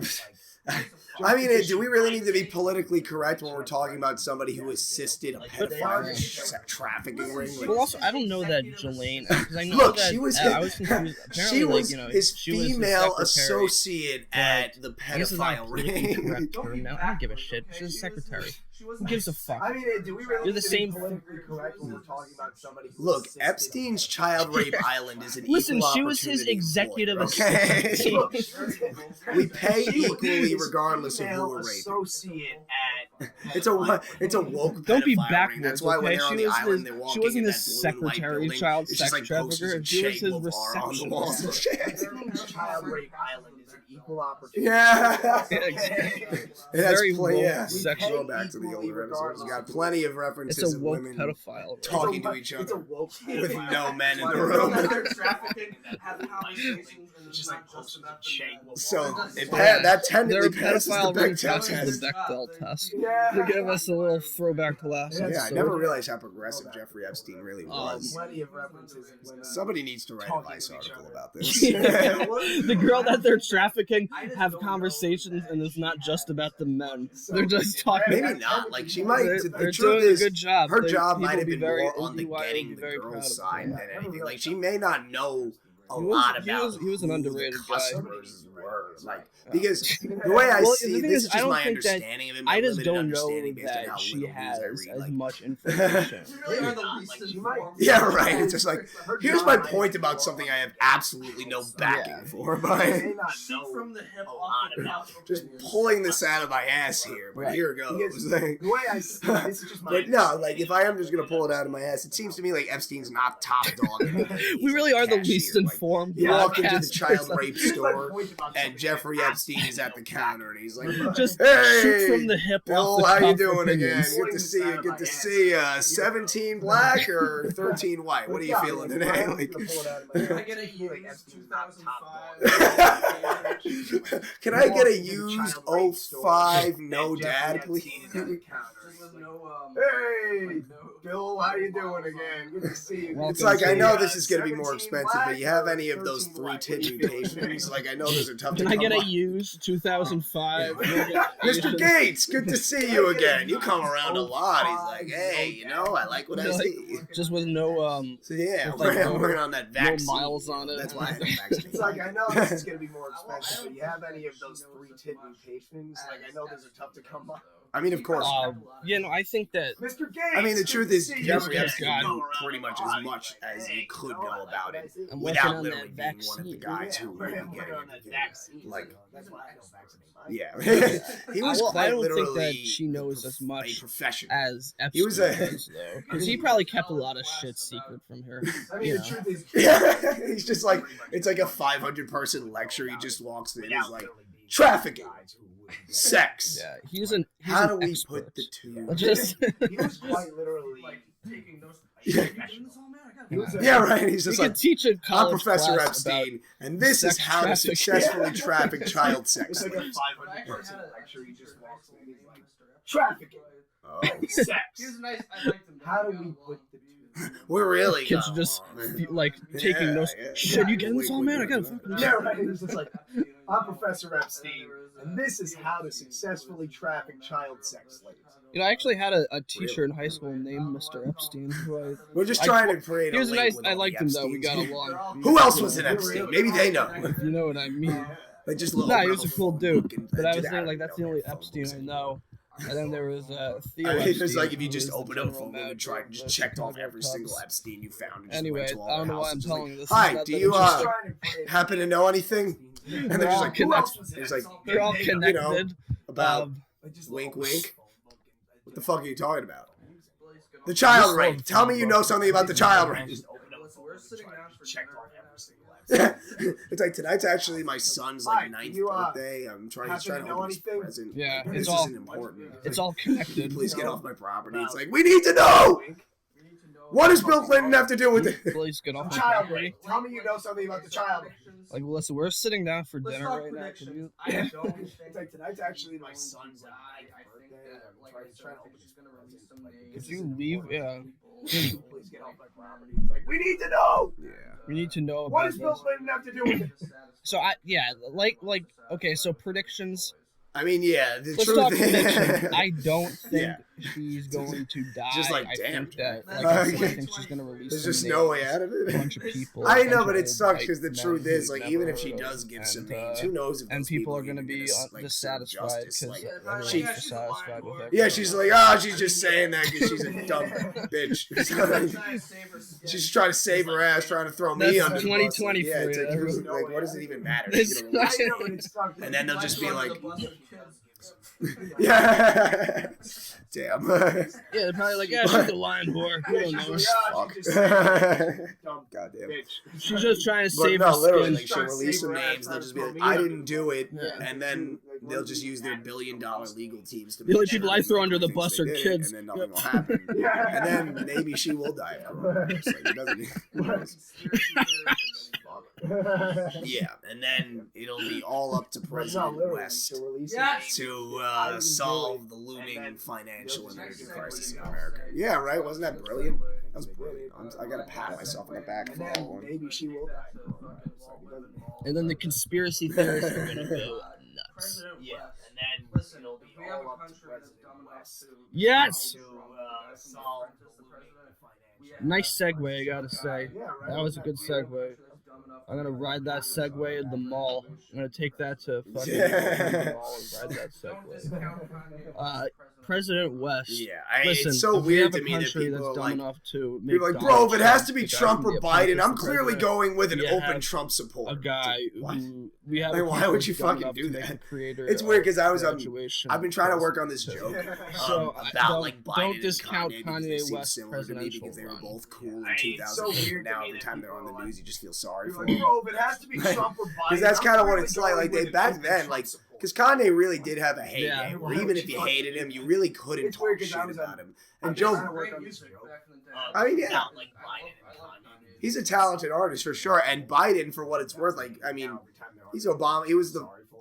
but, like, I mean, do we really need to be politically correct when we're talking about somebody who assisted a pedophile trafficking ring? Like, Well, also, I don't know that Ghislaine, because I know Look, that she was- I was confused. Apparently, she was like, you know, his she was his female secretary. associate at the I guess it's not a pedophile politically ring. correct term now. I don't give a shit. She's a secretary. Who gives a fuck? I mean, do we really You're the need to same- be politically correct when we're talking about somebody who Look, assisted Epstein's a- child rape island is an Listen, equal she was his opportunity executive employer, okay? assistant. We pay She was equally his regardless of who female we're raping. associate at It's a woke. Don't be pedophile ring. backwards, That's why when okay? they're on She the was island, his- they're she walking wasn't in his that blue and white secretary, building. child It's just sex like posters trafficker. of She was Che his Guevara on the receptionist. walls and shit. Epstein's child rape island is an equal opportunity. Yeah. Yeah, It has Very woke yeah. sexual. Go back to the older episodes. We got plenty of It's references a of woke women pedophile. Right? talking to each It's a other woke with no men in the No, room. that they're trafficking, have conversations, and It's it's just like not just posters about of Che them. Guevara. So That's it fine. that Their technically passes the pedophile ring Bechdel passes test. the Bechdel test. to give us a little throwback to last Yeah, I episode. never realized how progressive Jeffrey Epstein really was. Plenty of references. When, Somebody needs to write a talking Vice to each article other. about this. The girl that they're trafficking have conversations, and it's not just about the men. They're just talking. Maybe not. Like, she might. They're The truth doing is, a good job. her They- job people might have be been very- more on the NDY would getting be the very proud girl's of side him. than anything. Like, she may not know a He was- lot he about was- he was an who underrated the guy. customers were. Like, because the way I Well, see the thing this is, is I just don't my think that- understanding of it. My I just limited don't know understanding based on how that she little news I has read. as Like, much information. You really are the least she might- informed. yeah, right. It's just like, Her here's job my might point be about more something I on have the- absolutely no backing Yeah. for, They but may not Shoot know from the hip a off lot the about top. just pulling this out of my ass here. But Right. here it goes. Because Like, the way I see it, this is just my but no, like if I am just gonna pull it out of my ass, it seems to me like Epstein's not top dog. We really are the Cashier, least like, informed. You walk into the podcast child person. rape Here's my store, point about and something Jeffrey I Epstein is at the counter, and he's like, Just "Hey, shoot from the hip Bill, off the how you cuff doing again? opinions. Good to see you. Good to see you. 17 black or 13 white? What are you feeling today?" Like, I get a used 2005. can I get a used 05 no dad, please? Just with no, Hey, no- Bill, how you doing again? Good to see you. Welcome It's like, I to- know this is going to be more 17 expensive, but you have black any or of those 13 three white? tin What do you feel? mutations? Like, I know those are tough Can to I come get a by. used 2005? Mr. Gates, good to see you again. You come around a lot. He's like, hey, you know, I like what I see. Just with no So yeah, With, like, we're working on that no vaccine. miles on it. That's why I have a vaccine. It's like, I know this is going to be more expensive, but you have any of those 3 tin mutations? Like, I know those are tough to come by. I mean, of course. I think that Mr. Gates! I mean, the good truth to is, see you Jeffrey again. Epstein knew pretty much as much as he could know about it I'm working without on literally that being one of the vaccine. guys who Yeah, would be we're getting on that it. vaccine. Like, That's why I don't vaccinate mine. yeah. He was Well, I quite don't think literally that she knows as much a professional. as He Epstein was a- does, though, because he probably kept a lot of shit secret from her. I mean, Yeah. the truth is, Yeah, he's just like, it's like a 500-person lecture. He just walks in. He's like, trafficking, sex. Yeah, he's an How do an we expert. put the two? Just he was quite literally. Like, taking those. Yeah. He was a- Yeah, right. He's you just could like, teach a I'm college Professor class about Epstein, and this is sex how to trafficking. successfully traffic child It's sex. like a slaves. 500-person lecture. He just walks in. He's like, trafficking, Oh. sex. He was nice. I liked him. How do we put the two? We're really kids going just on. like taking Yeah, notes. yeah. Should you get this Wait, all, wait, man? I wait, gotta wait. fucking. Yeah, right. He's just like, I'm Professor Epstein, and this is how to successfully traffic child sex slaves. You know, I actually had a teacher in high school named Mr. Epstein. Who I We're just I- trying to create he a was link nice. with I all liked the him though. We got Epsteins. along. Who else was an Epstein? Maybe they know. If you know what I mean. Like just little. Nah, he was a cool dude. looking- But I was dude, thinking don't like that's the know only that phone Epstein was I in. know. And then there was Theo I mean, Epstein. it's like if you who just was the opened up a general phone book and manager tried, of just the checked off Chicago every Cubs. single Epstein you found. And just Anyway, went to all I don't their know why I'm houses, just telling like, you this. Hi, This is do not you that Just interesting. trying to create. happen to know anything? And they're just like, Who who else else? was It's in like, it? They're all you know, connected. about Just wink, little- wink. What the fuck are you talking about? The child rape. Tell me you know something about the child rape. Just open up the We're sitting down for checked dinner off right now. every single episode. It's like tonight's actually my son's Hi, like ninth you, birthday. I'm trying. He's happen trying to to know open his anything? present. Yeah, This it's all isn't important. it's all connected. Please get off my property. It's like we need to know. Wink. We need to know What does Bill Clinton have to do with it? Please get off my Child property. rape. Tell me you know something about the child rape. Like, listen, we're sitting down for Let's dinner talk right now. Can predictions. you? I don't It's think like tonight's actually my son's like I ninth think birthday. that, I'm like trying I to said, I open think his she's gonna release present. some Like, names. Could you leave? Yeah. Please get off my property. It's like we need to know. Yeah. We need to know What about does Bill this. Clinton have to do with it? So like okay, so predictions. I mean, yeah. The Let's truth talk is, predictions. I don't think Yeah. she's going to die. Just like, I damn. think that, Okay. I think she's gonna release. there's some just no way names, out of a it. bunch of people. I a know, bunch but of it old sucks white because the men truth is, we've like, even never if she heard of, does give some and, names, who knows if and those people are even gonna be gonna, like, serve dissatisfied justice, because like, probably she, like, dissatisfied with everything. yeah, she's like, oh, she's just saying that because she's a dumb bitch. She's trying to save her ass, trying to throw me That's under the bus. 2020 Yeah, it's for like, you. who's- like, what does it even matter? It's You know, not- I know, but it's sucked. And then they'll just be like, Yeah. yeah, damn. Yeah, they're probably like, yeah, she's a lying whore. We don't know. Fuck. She's just dumb Goddamn. bitch. She's just trying to But save no, her literally, skin. like, she'll release some names. They'll just be like, I didn't do it, and then they'll just use their billion-dollar legal teams to. The only make people sure I throw under the thinks bus they are did it, kids. and then nothing will happen. Yeah. And then maybe she will die of coronavirus. Like, it doesn't. Who knows? fuck. Yeah, and then it'll be all up to President West to solve the looming financial and energy crisis in America. Yeah, right? Wasn't that brilliant? That was brilliant. I gotta pat myself on the back for that one. Maybe she will die. And then the conspiracy theorists are gonna go nuts. Yeah, and then it'll be all up to President West. Yes! To solve the looming financial. Nice segue, I gotta say. Yeah, right. That was a good segue. I'm gonna ride that Segway at the mall. I'm gonna take that to fucking the mall and ride that Segway. President West. Yeah, Listen, it's so if we weird have to a me that country people that's are dumb like, enough to make you're like, Donald bro, if it has to be the guy Trump who or can be a Biden, I'm president, clearly going with an Yeah, open have Trump support. a guy What? who we have. Like, why would you fucking do that? It's weird because I've been trying to work on this joke about like Biden don't discount and Kanye, Kanye because they West seem similar to me presidential because they were run. both cool in I mean, it's so 2008. weird to Now me every that time they're on people the are news, you just feel sorry You're for like, them. bro, if it has to be Trump or Biden, Because that's kind of what it's like. Like going they back with then, Trump like, support. because Kanye really did have a hate Yeah. game, where even if you hated him, you really couldn't It's weird talk 'cause shit I was about on- him. I'm And trying to Joe, work on this joke. I mean, yeah, Not like Biden and Kanye. he's a talented artist for sure. And Biden, for what it's worth, like, I mean, he's Obama.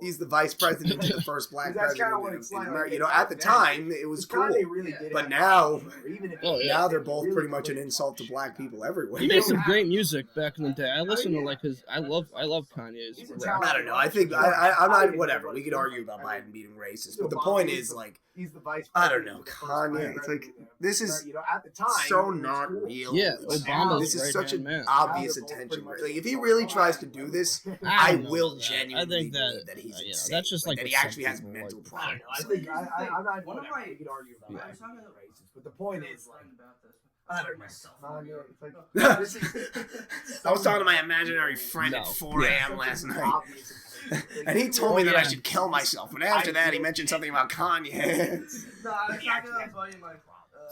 He's the vice president of the first black That's president kinda what in it's like. America. You know, at the time, it was cool. Kanye really did But have now, even if Oh, yeah. now they're both pretty much an insult to black people everywhere. He made some great music back in the day. I listen to like his. I love Kanye's rap. I don't know. I think I'm not. Whatever. We could argue about Biden being racist, but the point is, like, he's the vice I don't president know, of the first black Kanye. It's like president. this is At the time, so it was not cool. real. Yeah, It's- Obama's this is right such hand an man. obvious Now they're both attention. pretty Like, much if he really tries to do this, I don't know will about that. genuinely I think that believe that he's you know, insane. that's just like that with he actually some has people, mental like- problems. I think I'm not. One of Whatever, my- we could argue about Yeah. that. Racist, but the point is, like, I don't know. Kanye, it's like, this is I was talking to my imaginary friend No. at 4 a.m. last night, obvious. and he told me Oh, that I yeah. should kill myself. But after that, he mentioned something about Kanye. No, I was talking about buddy my.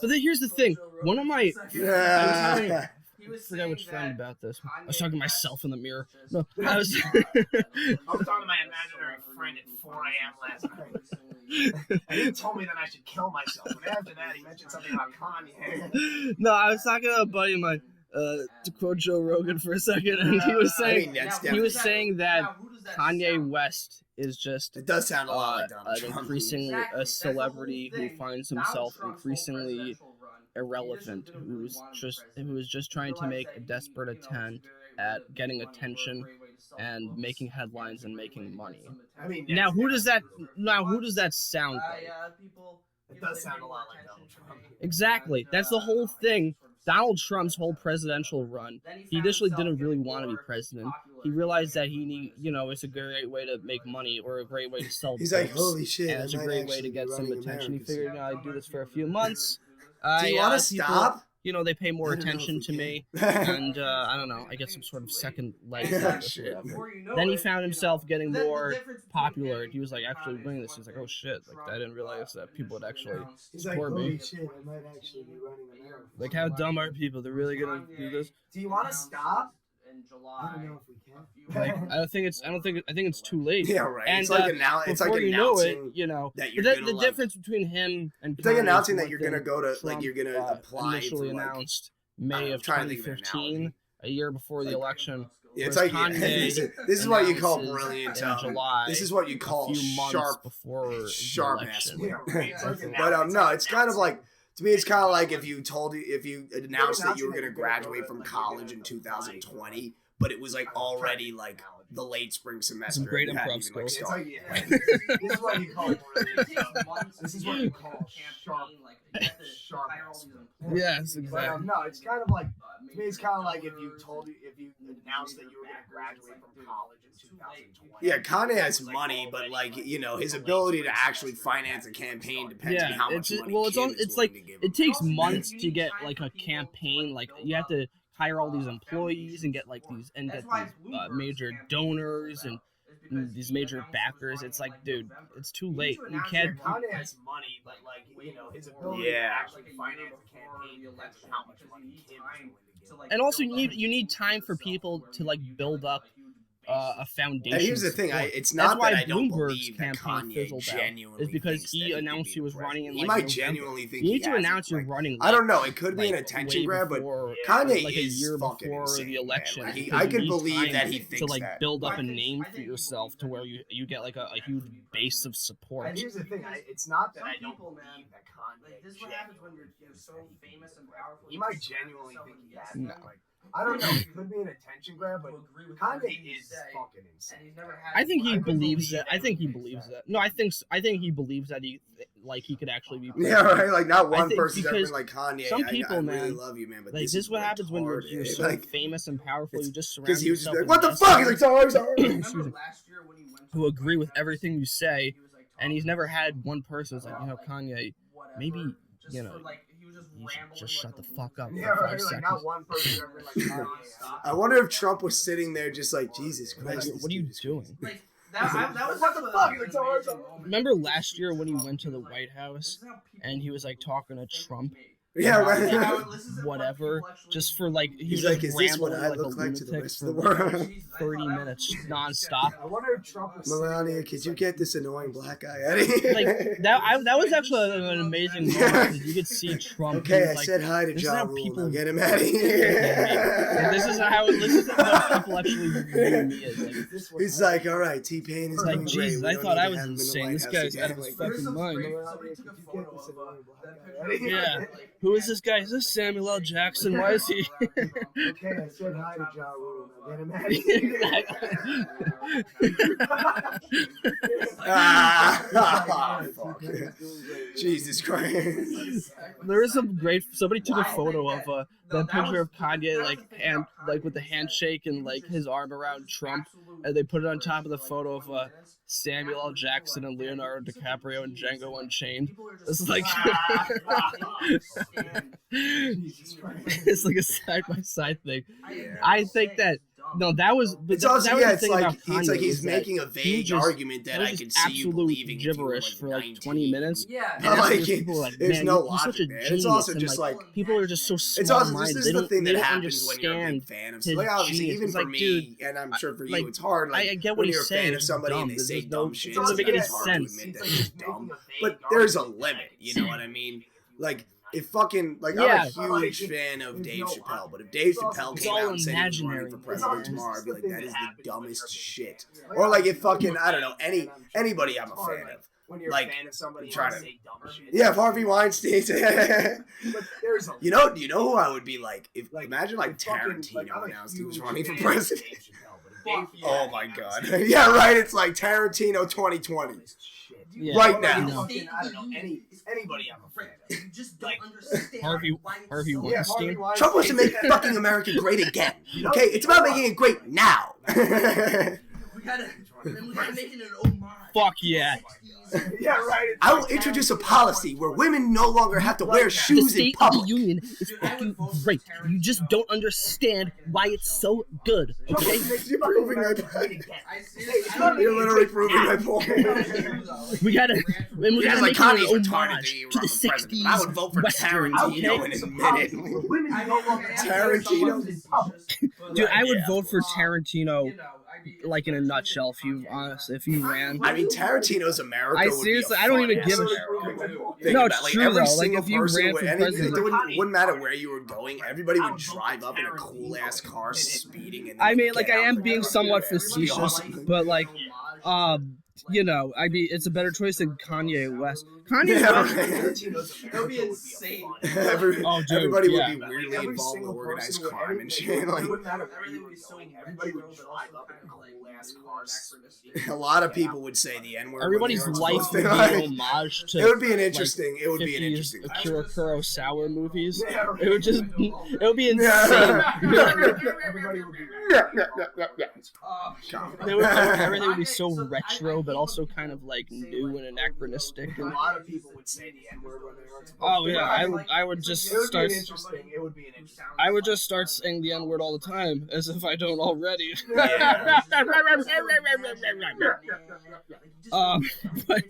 But then here's the thing. One of my Yeah. He was I forgot which friend saying about this. I was Kanye talking to West myself in the mirror. just- No, I was. I was talking to my imaginary friend at 4 a.m. last night, and he told me that I should kill myself. But after that, he mentioned something about Kanye. No, I was talking to a buddy of mine. To quote Joe Rogan for a second, and he was I saying mean, that's he was definitely. saying that Now, who does that Kanye sound? West is just It does sound a lot like Donald an Trump. increasingly Exactly. a That's the whole celebrity who thing. finds Donald himself Trump's whole increasingly presidential run, irrelevant, he just didn't really want to be president. who is just trying to Realized make that a he, desperate you know, attempt very at good at getting money, or a attention great way to sell and books, making headlines and a great making way to money. get some I mean, attention. Now who does that sound like? People, It does sound a lot like Donald Trump. Exactly. That's the whole thing. Donald Trump's whole presidential run. He initially didn't really want to be president. He realized that it's a great way to make money or a great way to sell He's books. like, holy shit, and I it's a might great way actually to get be some running attention. America. He figured, I'd do this for a few months. Do you want to people, stop? They pay more I don't know attention if to we me, can. and I don't know, I get some sort of second leg Yeah, to this or shit. whatever. Then he found himself getting more popular. He was like actually winning this. He's like, oh shit, like I didn't realize that people would actually He's like, support holy me. shit, I might actually be running America. Like, how dumb are people? They're really gonna do this? Do you want to stop? In I July, don't know if we can. Like, I think it's too late. Yeah, right. And it's like before you know it, announcing that but you're the gonna, like- difference between him and It's like Kanye announcing is that one you're gonna thing. go to Trump, you're gonna apply initially for like. announced May I'm of trying to think of an 2015, analogy. a year before the Like, election. Yeah, it's whereas like Kanye this is what you call announces brilliant. in July, This is what you call a few months sharp before the ass election. wit. Yeah, right. It's like But no, it's kind of like to me, it's kind of like if you announced that you were going to graduate from college in 2020, but it was like already like the late spring semester. Some great and you hadn't improv even, like, skills. It's started. like, yeah. This is what you call This is what you call sharp. Sharp ass. Yes, But exactly. no, it's kind of like to me. It's kind of like if you announced that you were going to graduate from college in 2020. Yeah, Kanye has money, but like his ability to actually finance a campaign depends on how much money Kim is willing to give him. it takes months to get like a campaign. Like you have to hire all these employees and get these major donors and these major backers. It's like, dude, it's too late. You can't. Kanye has money, but like his ability to actually finance a campaign depends on how much money Kim is willing to give. And also, you need time for people to like build up a foundation. And here's the thing, support. it's That's not why that I don't Bloomberg's believe that campaign Kanye fizzled out. genuinely Is because thinks he that announced could he be was the running in president. like He might November. genuinely think You he need to has announce it. you're running. I don't know. It could be like, an attention way grab, but before, Kanye like a is year fucking before insane, the election. man. Like, because I you can need believe time that he to thinks like that. build up a name for yourself to where you get like a huge base of support. And here's the thing, it's not that Some I don't people, believe man, that Kanye. Like, this is what happens when you're so famous and powerful. He might genuinely think he has it. No. Like, I don't know. It could be an attention grab, but Kanye is fucking insane. And he's never had. I think he I believes believe that. I think he believes that. No, I think he believes that he could actually be. Yeah, right. Like not I one think person's ever because been like Kanye. some I people, really man, love you, man, but Like this is what retarded. happens when you're so Like, famous and powerful. You just surround because he was just yourself like, "What with the fuck?" He's like, "Sorry, sorry." Excuse me. Who agree with everything you say, and he's never had one person who's like, Kanye, maybe you should just shut the fuck up Yeah, for 5 right. Like seconds. not one person ever been like, stop. I wonder if Trump was sitting there just like, Jesus Like, Christ. what are you doing? Like that was What the fuck? Like, sorry, sorry. Remember last year when he went to the White House and he was like talking to Trump? Yeah, about, right. like, whatever, just for like he He's was like, just "Is this what rambling I look a like to the lunatic rest of the for world?" 30 minutes nonstop. I wonder if Trump was Melania, could you get this annoying black guy out of here? Like that was actually an amazing moment because you could see Trump. Okay, he was I like, said hi to this is how John Rule. people Now get him out of here. And this is what people actually view me as. Like, He's like, all right, T-Pain is like, doing great. Jesus, We I don't thought need I to was have him in the insane. White This House guy's again. out of his Like, fucking mind. Somebody took a photo of that picture. Yeah. Who is this guy? Is this Samuel L. Jackson? Why is he? okay, I said hi to John Rule. Now get him out of here. Fuck. Jesus Christ. There is some great. Somebody took a photo of that picture of Kanye like with the handshake and like his arm around Trump, and they put it on top of the photo of Samuel L. Jackson and Leonardo DiCaprio and Django Unchained. It's like it's like a side by side thing. I think that. No, that was. But It's also, that was yeah, the it's thing like about Kanye it's like he's is that making a he vague just- argument that was I just could see you absolute believing if you were gibberish like for like 19. 20 minutes. Yeah. And after Like, this, people were like, there's man, no he's such a logic, man. It's genius. also And, just like people are just so it's also small-minded. this They is the don't, thing they that don't happens when you're a big understand fan of his like obviously genius. even It's for like, me dude, and I'm sure for you like, it's hard like I get what when he's you're a saying. fan of It's somebody dumb. and they say There's dumb no- shit. it doesn't make like, any it's hard sense. to admit that it's just dumb. But there's a limit, you know what I mean? Like if fucking like Yeah. I'm a huge fan of Dave Chappelle, but if Dave Chappelle came out and said he was running imaginary. for president tomorrow, I'd be like, that is the dumbest shit. Or like if fucking I don't know anybody I'm a fan of. When you're Like, a fan of somebody, trying you to- say dumb shit. Yeah, if Harvey Weinstein. But there's a You know who I would be like? If imagine like if fucking, Tarantino I'm a announced he was huge running for fan of president. Dave Chappelle, but if Dave- Oh my god. Yeah, right. It's like Tarantino 2020. Shit. Yeah. Right Or now. like fucking, I don't know, anybody I'm a fan of. You just don't understand Harvey why it's Weinstein. so- Yeah, Harvey Weinstein. Trump wants to make fucking America great again. Okay, it's about making it great now. We gotta make it an homage. Fuck yeah. Yeah, right. it's I will like introduce a Tarantino. policy where women no longer have to wear The shoes in State of the public. Union is fucking great. You just don't understand why it's so good. Okay? You're proving my point. I seriously, You're literally proving my point. We gotta Yeah, like make it Kanye's an retarded homage that he to ran the for president. 60s But I would vote for Westerns, Tarantino okay? in a minute. Women no longer have to wear Tarantino? shoes in public. Dude, I would Yeah. vote for Tarantino, like in a nutshell, if you ran. I mean, Tarantino's America. I would be a seriously- I don't even fun give a ass shit. America. Think No, about, it's like, true, every though. Like, single if you person ran would- for anything- president- it wouldn't matter where you were going. Everybody would drive up in a cool ass car, speeding. And then I mean, get like, I out am for being it. somewhat It'd be facetious, awesome. but like, you know, I mean, it's a better choice than Kanye West. Kanye Yeah, West. right. Tarantino's It'll be America would insane. a fun- Oh, dude, Everybody yeah. would be weirdly Every involved with single organized person would- crime and every- shit. It Like, wouldn't matter where Everything you would were be so going. Everybody would retro, drive but up in a also cool kind of, ass like, car. anachronistic. a lot of people would say the N word. Everybody's life would be an homage to. It would be an interesting. It would be an 50s interesting. Akira Kurosawa movies. Yeah, right. It would just be, it would be insane. Everybody would be. Everything would be so retro, but also kind of like new and anachronistic. A And, lot of people would say the N word when they weren't supposed oh to. yeah, I would just It would be start. an interesting. It would be an interesting. I would just start saying the N word all the time, as if I don't already. But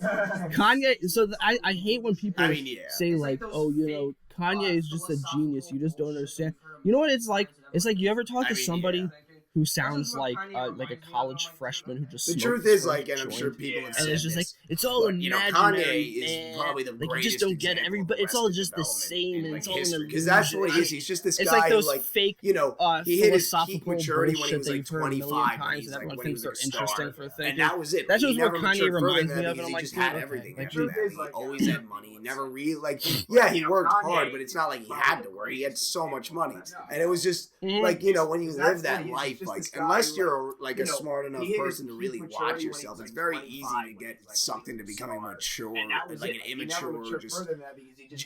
Kanye. So I hate when people I mean, yeah. say like, oh, you know, Kanye is just a genius. You just don't understand. You know what it's like? It's like you ever talk I to mean, somebody yeah. who sounds like a college freshman who just The smoked truth a is, straight like, and I'm joint. sure people have And said it's just like this, it's all but, you know, imaginary. Kanye is probably the like, you greatest just don't get example everybody. of It's all Arrested just the Development same, in, and like, it's all an history, illusion. because that's what he is. He's just this It's guy like those who, like, fake, you know, he hit his philosophical peak maturity when he bullshit was that like you've heard a million 25, times, and like everyone when he thinks was they're a star, interesting for thinking. and that was it. That's He just what never matured Kanye further reminds than me that of, and because I'm he like, just had dude, everything like, after dude, that. He always had money. He never really, like, yeah, he worked hard, but it's not like he had to work. He had so much money, and it was just like, you know, when you live that life, like, unless you're like a smart enough person to really watch yourself, it's very easy to get sucked into becoming mature, like an immature, just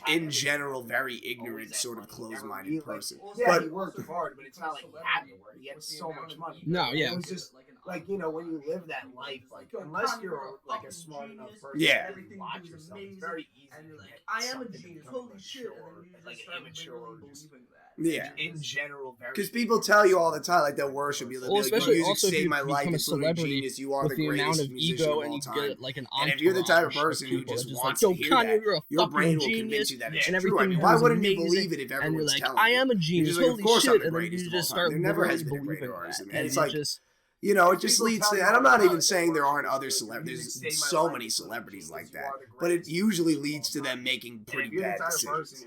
in general very ignorant, sort of closed-minded person. Yeah, he worked hard, but it's not like he had to work. He had so much money. No, yeah. It was just like, you know, when you live that life, like, unless you're like a smart enough person Yeah. to really watch yourself, it's very easy to get I am a something genius. become Holy shit! And then you like just an start immature, literally just believing that. Yeah. in general, very. Because people tell you all the time, like, they'll worship you. They'll Well, be like, especially music also if saved you my life. become a It's literally celebrity genius. You are with the the amount greatest of musician ego of and all you time. get like an And if you're the type of entourage person who people just that wants like, to yo, hear Kanye, that, you're a your fucking brain will genius, convince you that it's and true. I everything mean, why was wouldn't you amazing, believe it if and you're everyone's like, telling I you? am a You're genius, just like, holy of course I'm shit, the and then greatest you of all just time. start There never has really been a greater believing artist. that, And it's you like, just you know, it just leads to, and I'm not even saying there aren't other celebrities. There's so many celebrities like that, but it usually leads to them making pretty bad decisions.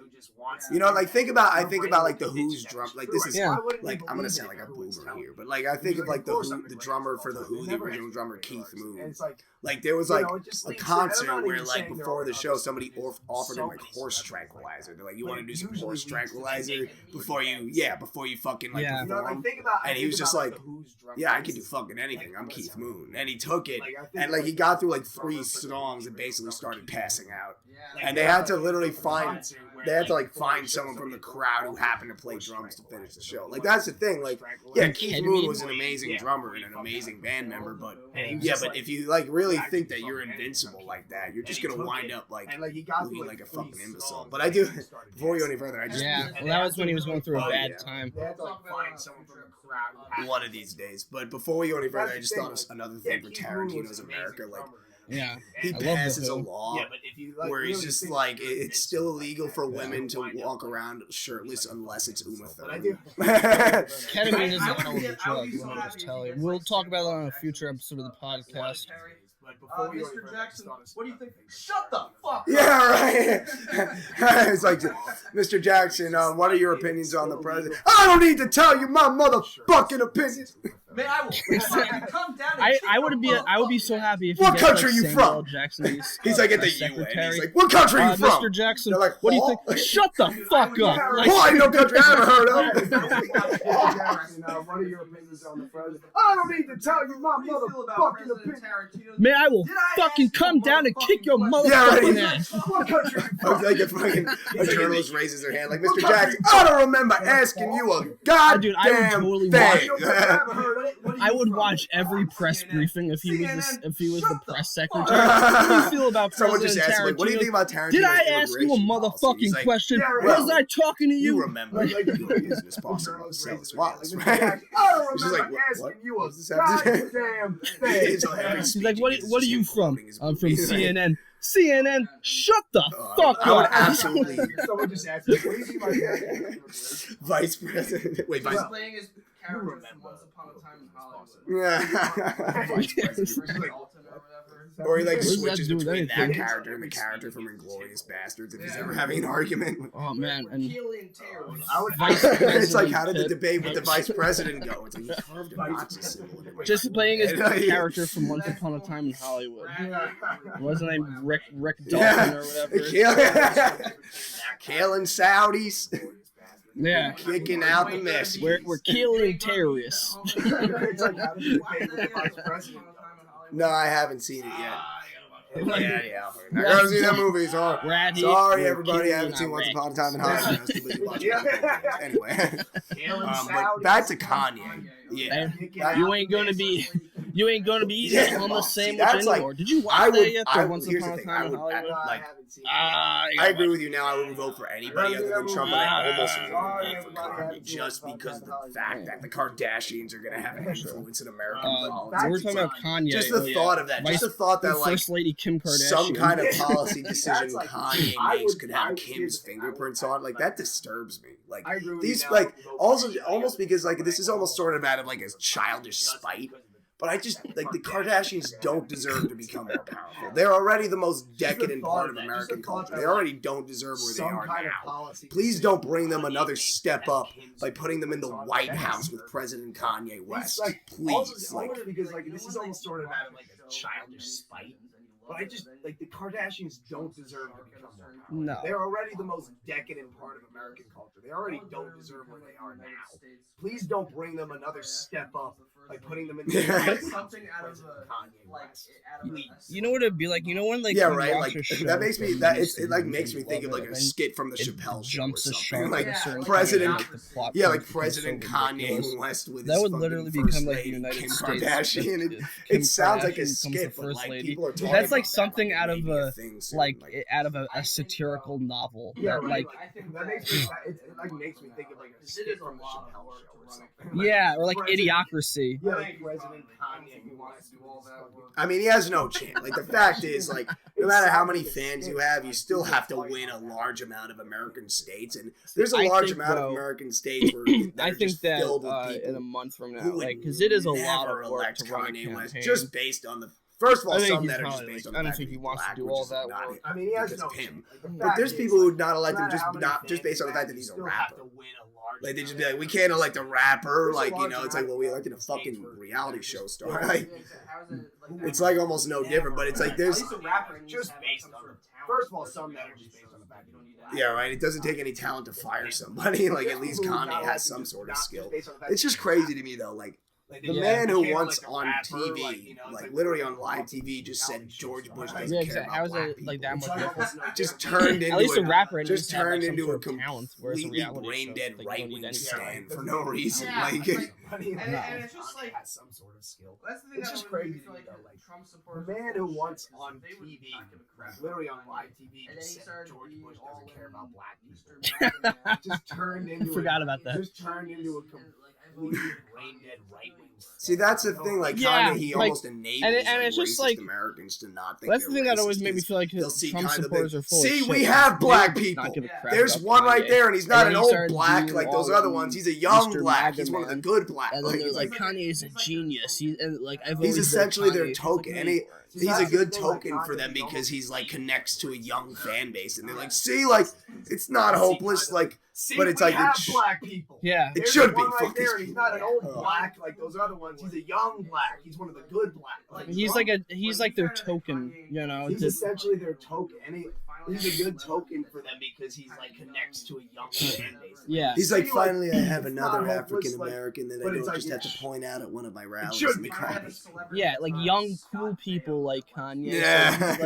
You know, like I think about like the Who's drum, like this is like I'm gonna sound like a boomer here, but like I think of like the drummer for the Who, the original drummer Keith Moon. Like there was like a concert where like before the show somebody offered him like horse tranquilizer. They're like, you want to do some horse tranquilizer before you fucking like perform? And he was just like, yeah, I can do fucking anything. I'm Keith Moon. And he took it and like he got through like 3 songs and basically started passing out. And they had to literally find someone from the crowd who happened to play drums to finish the show. Like that's the thing. Like yeah, Keith Moon was an amazing drummer and an amazing band member, but but if you like really think that you're invincible like that, you're just gonna wind up like looking like a fucking imbecile. But I do, before we go any further, I just well, that was when he was going through a bad time. One of these days. But before we go any further, I just thought of another thing for Tarantino's America. Like, yeah, he passes a law where he's just like, it's still illegal for women to walk around shirtless unless it's Uma Thurman. Ketamine is not a drug. Let me just tell you. We'll talk about that on a future episode of the podcast. Mr. Jackson, what do you think? Shut the fuck up! Yeah, right. It's like, Mr. Jackson, what are your opinions on the president? I don't need to tell you my motherfucking opinions. Man, I will fucking come down and I would be so happy if What he gets, country like, you Samuel from? Jackson. He's like at the UN. secretary. He's like, what country are you from? Mr. Jackson, They're like, what do you "Huh?" think? Shut the fuck up! Like, Well, I know country I ever heard of. What are your opinions on the president? I don't need to tell you my motherfucking opinion. man, I will fucking come down and kick your motherfucking ass. What country are you from? Like a journalist raises their hand, like, Mr. Jackson, I don't remember asking you a goddamn Dude, I would totally thing. I would watch every press briefing if he was the press secretary. How do you feel about Someone President just asked him, like, what do you Tarantino? think about Tarantino's Did I ask you a immigration policy? motherfucking He's like, question? well, Was I talking to you? You remember you were a business boss about Marcellus Wallace, right? I don't She's like, remember what? asking you a What's this have to do? goddamn thing. She's like, what are you from? I'm from CNN. CNN, shut the fuck I would up. absolutely. Someone just asked me, what do you think about that? Vice President. Wait, Vice. Playing his character from Once Upon a Time in Hollywood. Yeah. Vice President. Or he like What does that switches do with between that anything? character and the character from Inglourious Bastards if he's ever having an argument. Oh man, and Vice It's like, how did the Pitt. debate with the vice president go? It's like, he carved a Nazi symbol into my just playing his forehead. character from Once Upon a Time in Hollywood. Wasn't named Rick Dalton Yeah. or whatever? Killing Saudis, Yeah, kicking out the Mexicans. we're killing terrorists. No, I haven't seen it yet. Yeah. I We're gotta see that movie. Sorry, We're at it. sorry We're everybody. I haven't killing seen Once Iraq. Upon a Time in Hollywood. I was too busy watching other things. Anyway, but back to Kanye. Yeah, You ain't gonna be eating Yeah, hummus see, sandwich that's like- anymore. Did you watch I that would. yet? I The would. Once Here's the Upon a thing. Time I in would. Hollywood. Like, I I agree with you now. I wouldn't vote for anybody other than Trump, but I almost would vote for Kanye just because of the fact that the Kardashians are going to have an influence in American politics. We're talking about Kanye. Just the thought of that. Just the thought that, like, First Lady Kim Kardashian. some kind of policy decision Kanye makes could have Kim's fingerprints on. Like, that disturbs me. Like, these, like, also almost because, like, this is almost sort of at out of like a childish spite. But I just, like, the Kardashians don't deserve to become more powerful. They're already the most decadent part of American culture. They already don't deserve where they are now. Please don't bring them another step up by putting them in the White House with President Kanye West. Please. Like, because, like, this is almost sort of out of, like, a childish spite. But I just, like, the Kardashians don't deserve to become more powerful. No. They're already the most decadent part of American culture. They already don't deserve where they are now. Please don't bring them another step up by putting them in something out of Kanye West. You know what it'd be like? You know when like Yeah, you right. watch Like a show that makes me from that BBC it like makes me think of like a and skit from the it Chappelle show or jumps the something. shark Like at a certain President, point, like, the plot yeah, like points become President so Kanye ridiculous. West with That his would fucking literally first become like the lady, United Kim States. Kardashian. Kim It sounds like Kardashian a becomes the skit, but first like lady. people are talking That's like about something that, out of maybe a thing soon, like out of a satirical novel. Yeah, that, right. like I think that makes me, it like makes me think of like a skit from the Chappelle show or something. yeah, or like President- Idiocracy. Yeah, like President Kanye wants to do all that work. I mean, he has no chance. Like the fact is, like no matter how many fans you have, you still have to win a large amount of American states, and there's a I large think, amount though, of American states where that I are think just that filled with people in a month from now, who would like because it is a lot never of work elect to run a Kanye West campaign. just based on the. First of all, I think some he's that are just probably, based like, on I the don't fact think that he he's wants to black, do which all is that not work. it, I mean, he has because no of him. Like, But there's people who would not elect him no matter how many just fans based on the you fact have, that he's a you still rapper. have to win a large Like they just be amount. like, we can't elect a rapper. There's a Like, you large know, it's like, well, we amount elected a of fucking states where reality it's show just- star. Like, How's it, it's like almost no different. But it's like there's, a rapper just based on first of all, some that are just based on the fact that you don't need that. yeah, right. It doesn't take any talent to fire somebody. Like at least Kanye has some sort of skill. It's just crazy to me though. Like the man who once on TV, like literally on live TV, just said George Bush doesn't Yeah, care exactly. about How is black it people. like that much different? Just turned into At least a a rapper at just least have, turned like, some into a sort of talent, whereas a completely reality brain show, dead like, you right don't need wing any stand for no reason. Yeah, Like, and it's just like has some sort of skill. that's the thing. It's that just would make me crazy feel to me, though, like, Trump The supporters man are who full of once shit, on they would TV, not give a crap literally about on live TV, And then just he said started George being Bush all doesn't care in about black people. Mr. Just turned I into forgot about that. Just turned into a completely brain dead right wing. see, that's the thing. Like Yeah, Kanye, he like- almost enables and like, it's just racist like- Americans to not think That's the they're thing that racist always made me 'cause feel like they'll see Trump kind of supporters are full see, of shit. we have They black would people. not give a crap There's about one right Kanye. there, and he's not And an then he old started black being like those all other in ones. He's a young Mr. black. MAGA He's one of the man. good black. And then Like, they're he's like, like Kanye is a genius. He's and like I've he's always essentially been their Kanye. token, and It's he's a that's good the thing, like, token for them Kanye because he's like almost- connects to a young fan base, and they're like, see, like it's not hopeless, like, but it's we like have it's, black people. Yeah. it There's should be. one right Fuck these there, and he's not an old people. black like those other ones. He's a young black. He's one of the good black. Like, He's like their token, you know. he's Just, essentially their token, and he's a good token for them because he's like connects to a young fan base. yeah. He's like, See, like, finally, I have it's another not hopeless, African American that I but it's don't like, just have to point out at one of my rallies should in the be. crowd. Yeah, like young, cool people like Kanye. Yeah. So,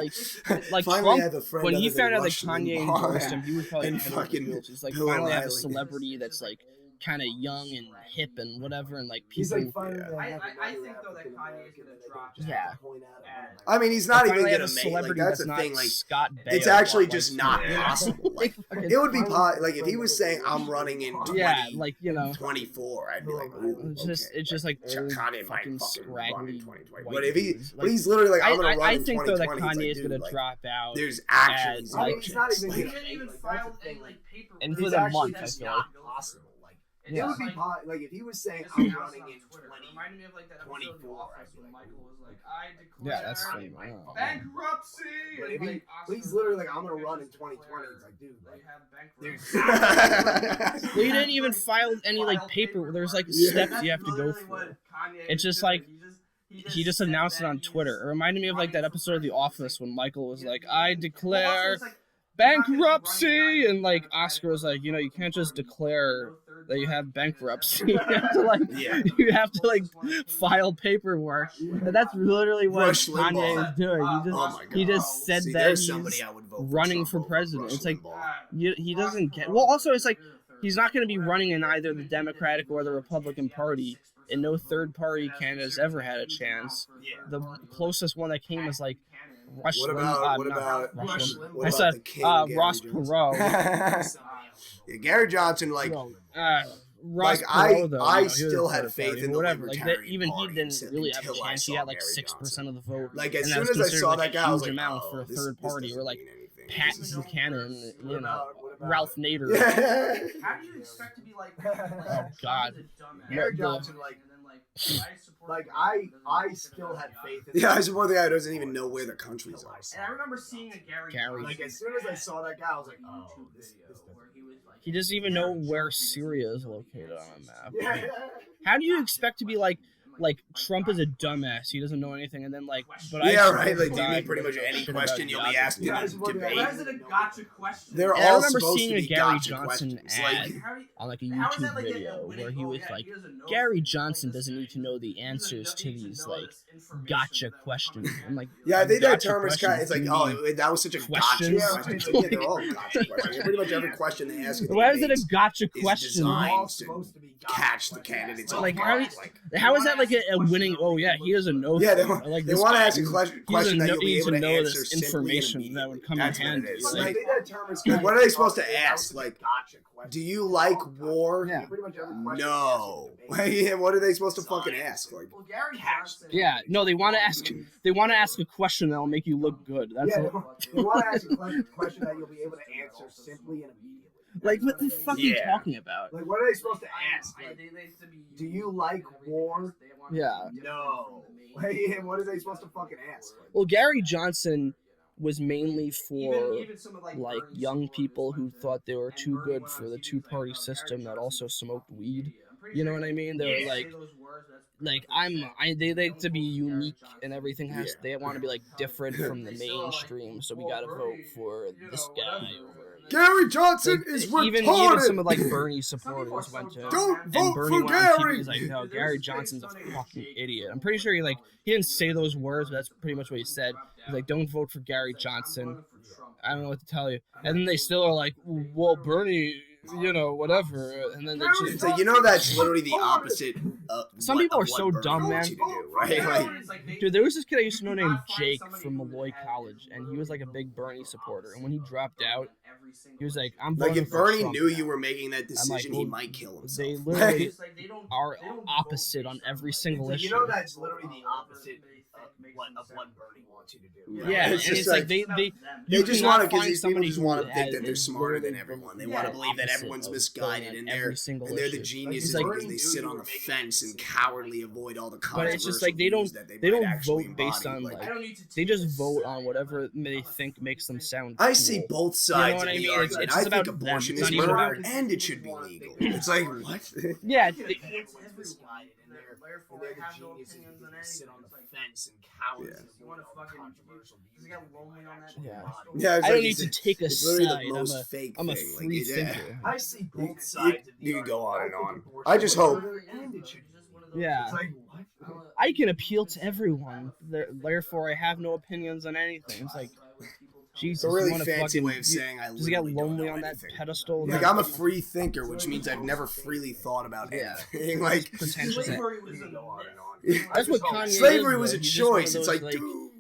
like Finally, Trump, I have a friend when he other found than out that Rush Kanye Limbaugh endorsed him, he was probably and head over fucking heels. He's like, Bill finally I have a O'Reilly. celebrity that's like kind of young and hip and whatever, and like He's people. like finally. I think though that Kanye is gonna drop. Yeah. I mean, he's not even finally have gonna a make. Like, celebrity that's that's the not thing. Like, Scott Baio. it's actually like, just not yeah. possible. Like, it would be like if he was saying, "I'm running in 2024," like you know. I'd be like, "Ooh, It's just like old Kanye might fucking fucking run in scraggly 2020." white But if he, dudes. but he's literally like, "I'm gonna run I in think though 2020." that Kanye It's is like, gonna dude, like, drop out. there's actually as, zero I mean, he's not chance. even. He Like, didn't even Like, file that's the any thing, like paperwork. And It's for the actually month, I just feel not like. possible. Like, Yeah. it would be like if he was saying, This "I'm announced running on in Twitter. 20." It reminded me of like that episode of The 24, Office I'd be when like, Michael was like, "I declare Yeah, that's funny. Wow. bankruptcy." But and, if he, like, but he's Oscar literally like, "I'm gonna Isaac run in just 2020." declared It's like, dude, they like, have there's bankruptcy. Well, you didn't even file any like paper. There's like Yeah. steps you have to go through. It's just like he just announced it on Twitter. It reminded me of like that episode of The Office when Michael was like, "I declare bankruptcy," and like Oscar was like, "You know, you can't just declare that you have bankruptcy. You have to like, Yeah. you have to like file paperwork." And that's literally what Rush Kanye Limbaugh. is doing. Oh my He God. just said See, that there's he's somebody I would vote for running Trump for over president. Rush It's like Limbaugh. he doesn't get. Well, also it's like he's not going to be running in either the Democratic or the Republican Party, and no third party candidate's ever had a chance. The closest one that came was like Rush What Limbaugh. about not Rush Limbaugh. what I about said the king, Ross Gary Johnson? Perot. Yeah, Gary Johnson, like, Ross like Perot, though, I you know, he still was had third faith party, in the whatever. Like that, Libertarian even Party he didn't really have a until I chance. He saw had like Gary 6% Johnson. of the vote. Like, as and soon that's as I considered, saw like, that a guy, I was huge like, amount oh, for a this third party, doesn't or like mean anything. Pat This is- Buchanan, you know, What about- Ralph Nader. Yeah. How do you expect to be like? Oh God. Gary The- Johnson, like, Like I still had faith. Yeah, I support the guy who doesn't even know where the countries are. And I remember seeing a Gary. Like as soon as I saw that guy, I was like, oh, this He doesn't even know where Syria is located on a map. yeah. How do you expect to be like Trump is a dumbass? He doesn't know anything, and then like, but Yeah, I right. Like, do you died mean pretty much any shit question about you'll be geography. asking in a Yeah, Why debate? is it a gotcha question? They're And I all remember supposed seeing to a be Gary gotcha Johnson questions. ad Like, on like a How is that YouTube like video winning where he vote? was Yeah, like, he doesn't know Gary this. Johnson Like, doesn't need to know the answers to these like information gotcha that- questions. I'm like, yeah, I think that gotcha term is kind of, it's like, questions? oh, that was such a gotcha Questions? question. It's like, yeah, they're all gotcha questions. Pretty much every question they ask in the Why is it a debates gotcha is question? designed all to supposed to be gotcha catch the questions. candidates Like, off how guard. is- Like, How is that like a winning? Oh yeah, he doesn't know. yeah, things. Like they this want to guy, ask a question that you'll be needs able to know answer this simply and information that would come in That's what it handy. is. Like, Like, I think that term is like, kind what of- are they supposed to that was ask? such a Like, gotcha question. do you like war? Yeah. Pretty much every question No. they ask in the debate. Yeah, what are they supposed to fucking ask? Like, Well, Gary Catch Johnson. Yeah, no, they want to ask a question that'll make you look good. That's Yeah, what, they want to ask a question that you'll be able to answer simply and immediately. like what the fuck are you Yeah. talking about? Like, what are they supposed to ask? Like, They have to be- do you like war? Yeah. No. Like, what are they supposed to fucking ask? Like, Well, Gary Johnson was mainly for Even some of, like Bernie's young supporters people who went to- thought they were and too Bernie good wanted for to the use, two-party Gary system that Johnson also is a smoked fucking weed. idiot. I'm pretty You know sure what I mean? They were he like, say those words, that's like perfect. they like to be unique and everything has Yeah. they want to be like different from the mainstream, so we gotta vote for this guy over. Gary Johnson is even retarded. some of like Bernie's supporters went to him. Don't And vote Bernie for went on TV, Gary. he's like, no, Gary Johnson's a fucking idiot. I'm pretty sure he didn't say those words, but that's pretty much what he said. He's like, don't vote for Gary Johnson. I don't know what to tell you. And then they still are like, well, Bernie, whatever. And then they It's just like, you know, that's literally the opposite of Some what- people are of what so Bernie dumb, wants man. you to do, right? Like, Dude, there was this kid I used to know named Jake from Malloy College, and he was like a big Bernie supporter. And when he dropped out, he was like, "I'm voting if for Bernie Trump knew now." you were making that decision, he well, might kill They himself. literally Like, are opposite on every single you issue. know that's literally the opposite of what Bernie wants you to do. Yeah, It's and just it's like like- they They you just cannot want to, because find these people somebody just who want to think has- that they're is smarter than literally everyone. They the want to believe that opposite everyone's of misguided, going and on they're every single and they're the issue. geniuses Like- because they sit on the fence and cowardly avoid all the But controversial it's just like they views don't that they might don't actually vote based embody. on Like, I don't need to they take just this vote side. on whatever they think makes them sound. I see cool. both sides what of I the mean? It's- argument. it's I just think about them. abortion It's is not even murder about- and it should be legal. It's like, what? Yeah, Everyone's misguided, and they're the geniuses who sit on the fence and cowards Yeah. and avoid all the controversial views. got lonely on that. Yeah. Yeah, it's I like don't need it's- to take a it's literally side. the most fake I'm a thing. free Like, yeah. thinker. I see You- both sides of the you could go on argument. and I on. think abortion I just is hope- murder and it should be legal. Yeah. It's like, what? I can appeal to everyone. Therefore, I have no opinions on anything. It's like, Jesus, It's a really you wanna fancy fucking, way of saying I does he get literally don't lonely know on that anything. pedestal? Like, I'm a free thinker, which means I've never freely thought about Yeah. anything. Like, pretentious. Slavery was a Go on and on. That's what Kanye slavery is, was though. a He's just one of choice. It's those, like, dude.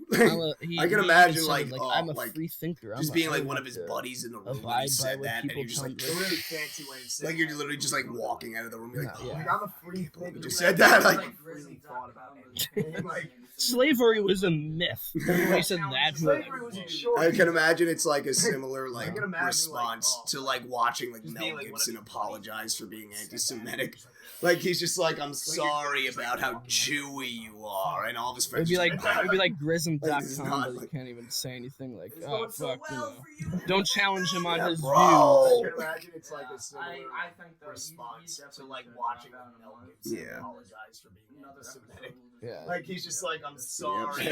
I can imagine, like, I'm a like, free thinker. just I'm being I like don't one of have his to buddies in the room abide when he by said what that, and people you're just tell like, It's a really fancy way of saying like you're literally just like walking out of the room, you're like, Yeah. oh, Like, I'm a free thinker. You just said that, like- I really thought about anything. Like, Slavery was a myth. When he said that, we were like, slavery was a whoa. choice. I can imagine it's like a similar I like can imagine, response like, to like watching like just Mel being, like, one of Gibson the- apologize for being anti-Semitic. Like he's just like, I'm sorry about how Jewy you are, and all of his friends. It'd be just like "Ah." Grism.com, Like, this is not, but you like- can't even say anything like, It's oh going so fuck, well for you. don't challenge him on Yeah, his bro. I views. can imagine it's like a similar I think that response he to like definitely watching should have Mel dropped out Gibson Yeah. apologize for being Another anti-Semitic. Yeah. Like he's just like, I'm sorry.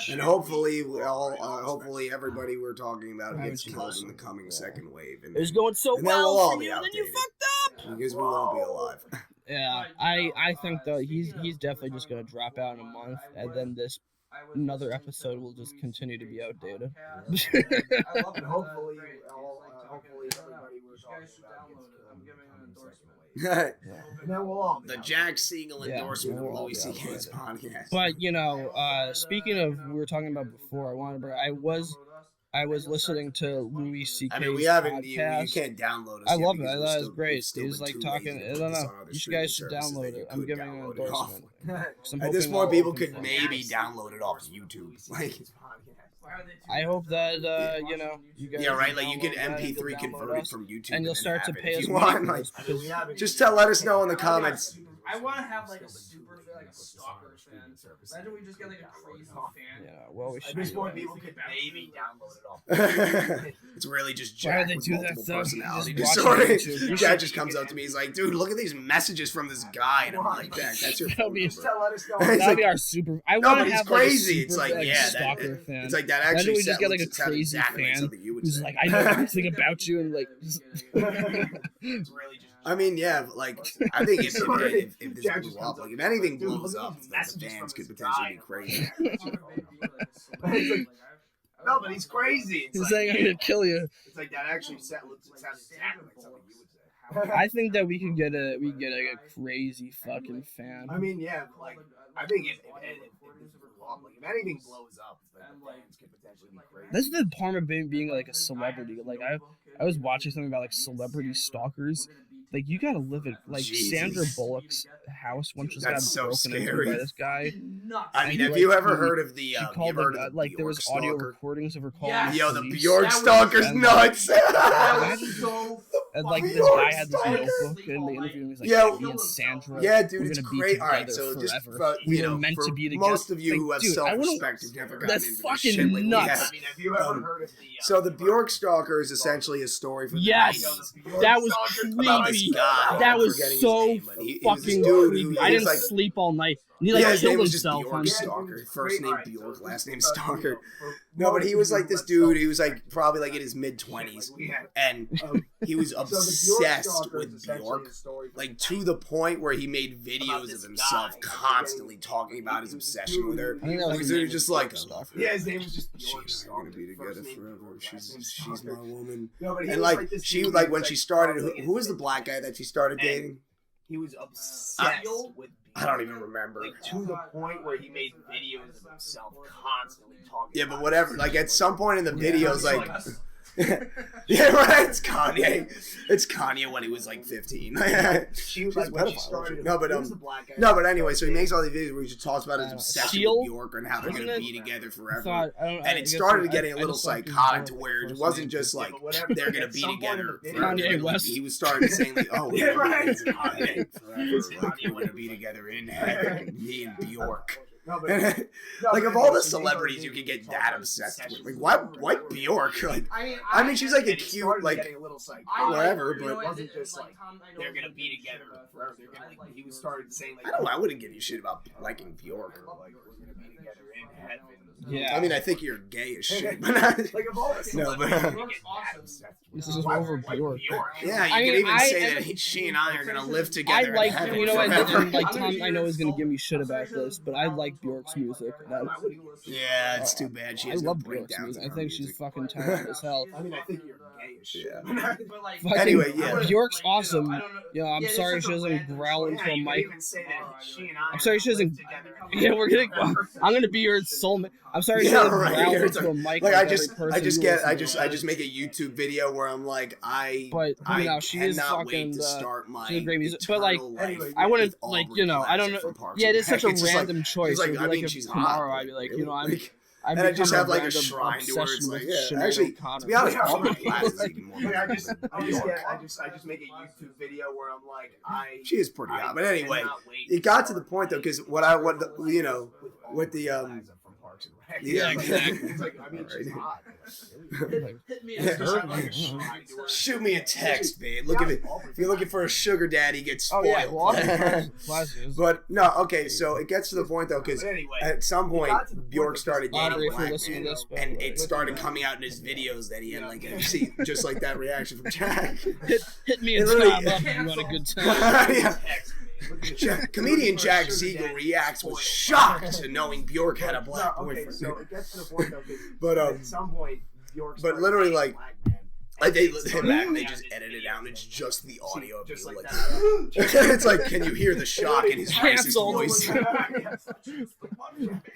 And hopefully, hopefully everybody we're talking about Haven't gets you killed listened? in the coming second wave, and It was going so And then we'll well all for be you, then you outdated. fucked up. because we won't be alive. Yeah, I think though he's definitely just gonna drop out in a month, and then this another episode will just continue to be outdated. I love And it. hopefully, Great. hopefully everybody we're You talking guys should about download gets it. I'm killed giving in an the second endorsement. wave. And then we'll all be The out. Jack Siegel Yeah, endorsement we'll of all Louis be C.K.'s outdated. podcast. But you know, speaking of, we were talking about before. I wanted to bring. I was listening to Louis C.K.'s I mean, we haven't. You podcast. can't download us. I yet love it. because I we're thought it still- was great. we've still He's been like too talking. lazy I to don't put this know. on other You streaming guys should services that download you it. I'm could giving an download it endorsement. off. 'Cause I'm At this hoping point, that people will could come maybe Yes. download it off YouTube. Like, I hope that you know you guys. yeah, right. Like you download could that and MP3 you'll download convert it us, from YouTube, and you'll then start to have it pay if us you money want. for Like, this, I mean, we because haven't just let us know in the comments. I want to have like a super like a stalker fan. Imagine we just get like a crazy fan. Yeah, well, we At should this do point, that. people could maybe download it off. It's really just Why Jack would they with do that, multiple though? personality Just watch disorder. YouTube. Jack just comes up to me. He's like, "Dude, look at these messages from this guy," and I'm like, "That's your That'll phone be- number." Just let us know. It's That'd like- be our super. I No, want but to he's have crazy. Like a It's super, like, yeah, stalker that, fan. it's like that Imagine actually we just get like a sounds crazy exactly like fan something you would who's say. like, I know everything about you, and like, just, It's really just. I mean, yeah, but, like I think if this Jack blew just up, comes like up, if anything dude, blows look at up, these then the messages fans from could this potentially guy. be crazy. No, but he's crazy. It's he's like, saying I'm gonna kill you. It's like that actually sounds exactly like something you would say. I think that we could get a crazy fucking fan. I mean, yeah, like I think if this blew up, like if anything blows up, it's like the fans could potentially be crazy. This is the part of being like a celebrity. Like I was watching something about like celebrity stalkers. Like you gotta live it. Like Jesus. Sandra Bullock's house once just got That's so broken into scary. by this guy. I mean, And, have like, you ever he- heard of the? She You called ever heard the, of the like there was Bjork audio stalker? recordings of her calling. Yes. Yo, the police. Bjork stalker's And, nuts. That was so. And like this Bjork guy had this stalker. notebook and the interview was like, Yeah, me and Sandra. Yeah, dude, we're it's gonna be great. All right, together so just forever. for, We you were know, meant for to be together. most of you Like, who have dude, I wouldn't- self-respect have never gotten That's into this fucking shit like we nuts. have. I mean, have you ever heard of the? So the Bjork stalker is essentially a story for the Yes, 90s that was about this creepy. guy. That I'm was forgetting his so name, but he was this fucking dude creepy. who I was didn't like, sleep all night. And he like yeah, his name killed was just himself. Bjork On, Stalker. First name Alright, Bjork, so last name for- Stalker. for No, but he was like this most dude. He was like probably like in his mid-20s, We had- and he was So the Bjork obsessed stalker is with essentially Bjork. a story from Like the to the point where he made About videos this of himself guy, constantly talking about his obsession with her. I think that was Like, his he name was just was like, Bjork I love her. Yeah, his name was just Bjork She's gonna be Stalker. together First name forever. Bjork, last name She's Stalker. my woman. No, but he And was like this she dude like who when was, she like, started, constantly who was the in black guy that she started And- dating? He was obsessed with. I don't even remember. Like to the point where he made videos of himself constantly talking. Yeah, about but whatever. it. Like at some point in the videos, Yeah. like yeah, right. It's Kanye. It's Kanye when he was like 15. She was She's like a when she pedophile. started. No, but he was the black guy no, but that anyway, so he started makes all these videos where he just talks about his obsession Shield? with Bjork and how they're Wasn't gonna it? be together I forever. thought, I don't, I And it guess started I- getting a I little just thought he was psychotic to Bjork where it first wasn't name. just Yeah, like but whatever. they're gonna At be some point together in the forever. Kanye They're gonna West. be- He was starting to say like, oh, Yeah, we're right. gonna be together forever. Like, we're gonna be together in heaven. Me and Bjork. No, but, Like of all the celebrities you could get that obsessed with, like why Bjork? Like I mean, she's like a and it cute started like getting a little psychotic. whatever, you know but- it what, wasn't just like Tom, I know they're it's gonna like be big together shit forever. about They're gonna first, like he was you started saying like I don't know. I wouldn't give you shit about liking Bjork. like we're gonna be together in heaven. Yeah. I mean, I think you're gay as shit, but not, Like of all the No, but- celebrities, Bjork's you get that awesome. obsessed with. This is Why over would, like, Bjork. yeah, you I mean, could even I- say that she and I are gonna live I together. like, in heaven you know what, forever. and like Tom, I know is gonna give me shit about this, but I like Bjork's music. Yeah, it's too bad she I has no love Bjork's breakdowns. music. in I her think she's music. fucking talented as hell. I mean, I think you're gay as shit. Yeah. But like, Fucking Anyway, yeah. Bjork's awesome. I don't know. You know, I'm Yeah, it's sorry like she a doesn't random growl story. into Yeah, a you could mic. even say that she and I I'm sorry she doesn't. together. Yeah, we're gonna. I'm gonna be your soulmate. I'm sorry she Yeah, doesn't right. growl It's into a mic. Like I every just person you get listen I to. just make a YouTube video where I'm like But I you know, she is cannot fucking. wait to start my she's a great music- but, like, eternal life anyway, I wouldn't with like, Aubrey you know, I don't Plaza know. from Parks Yeah, and it is such a Rec. It's just random like, choice. it's like, It'd be I like mean, if she's tomorrow hot. I'd be like, really. you know, Like, I've and I just become have like a random shrine to where it's obsession like, with yeah, Sinead actually, O'Connor. to be honest, Yeah, Aubrey right. Plaza is even more Like, I just Bjork. make a YouTube video where I'm like, She is pretty hot, but anyway, cannot wait it got to the point though, because what you know, with the from Parks and Rec. Yeah, exactly. It's like, I mean, she's hot. hit me. Yeah. in shoot me a text, babe. Look at it. If you're looking for a sugar daddy, get Oh spoiled. yeah, well, Plaza is. But no, okay, so it gets to the point though, because But anyway, at some point Bjork started dating Aubrey, if you're black listening men, to this, by and the way. it started coming out in his videos that he had like see just like that reaction from Jack. hit me It and literally- Tom up if you want a good time. Yeah. Comedian Jack Siegel reacts with shock to knowing Bjork had a black Okay, boyfriend. so it gets to the point though, 'cause But at some point, Bjork but started literally, dating like, black men. Like they Started hit back and coming they out just in edit it videos. out and it's just the audio of Just you like like that. it's like, can you hear the shock in his racist Cancelled. voice?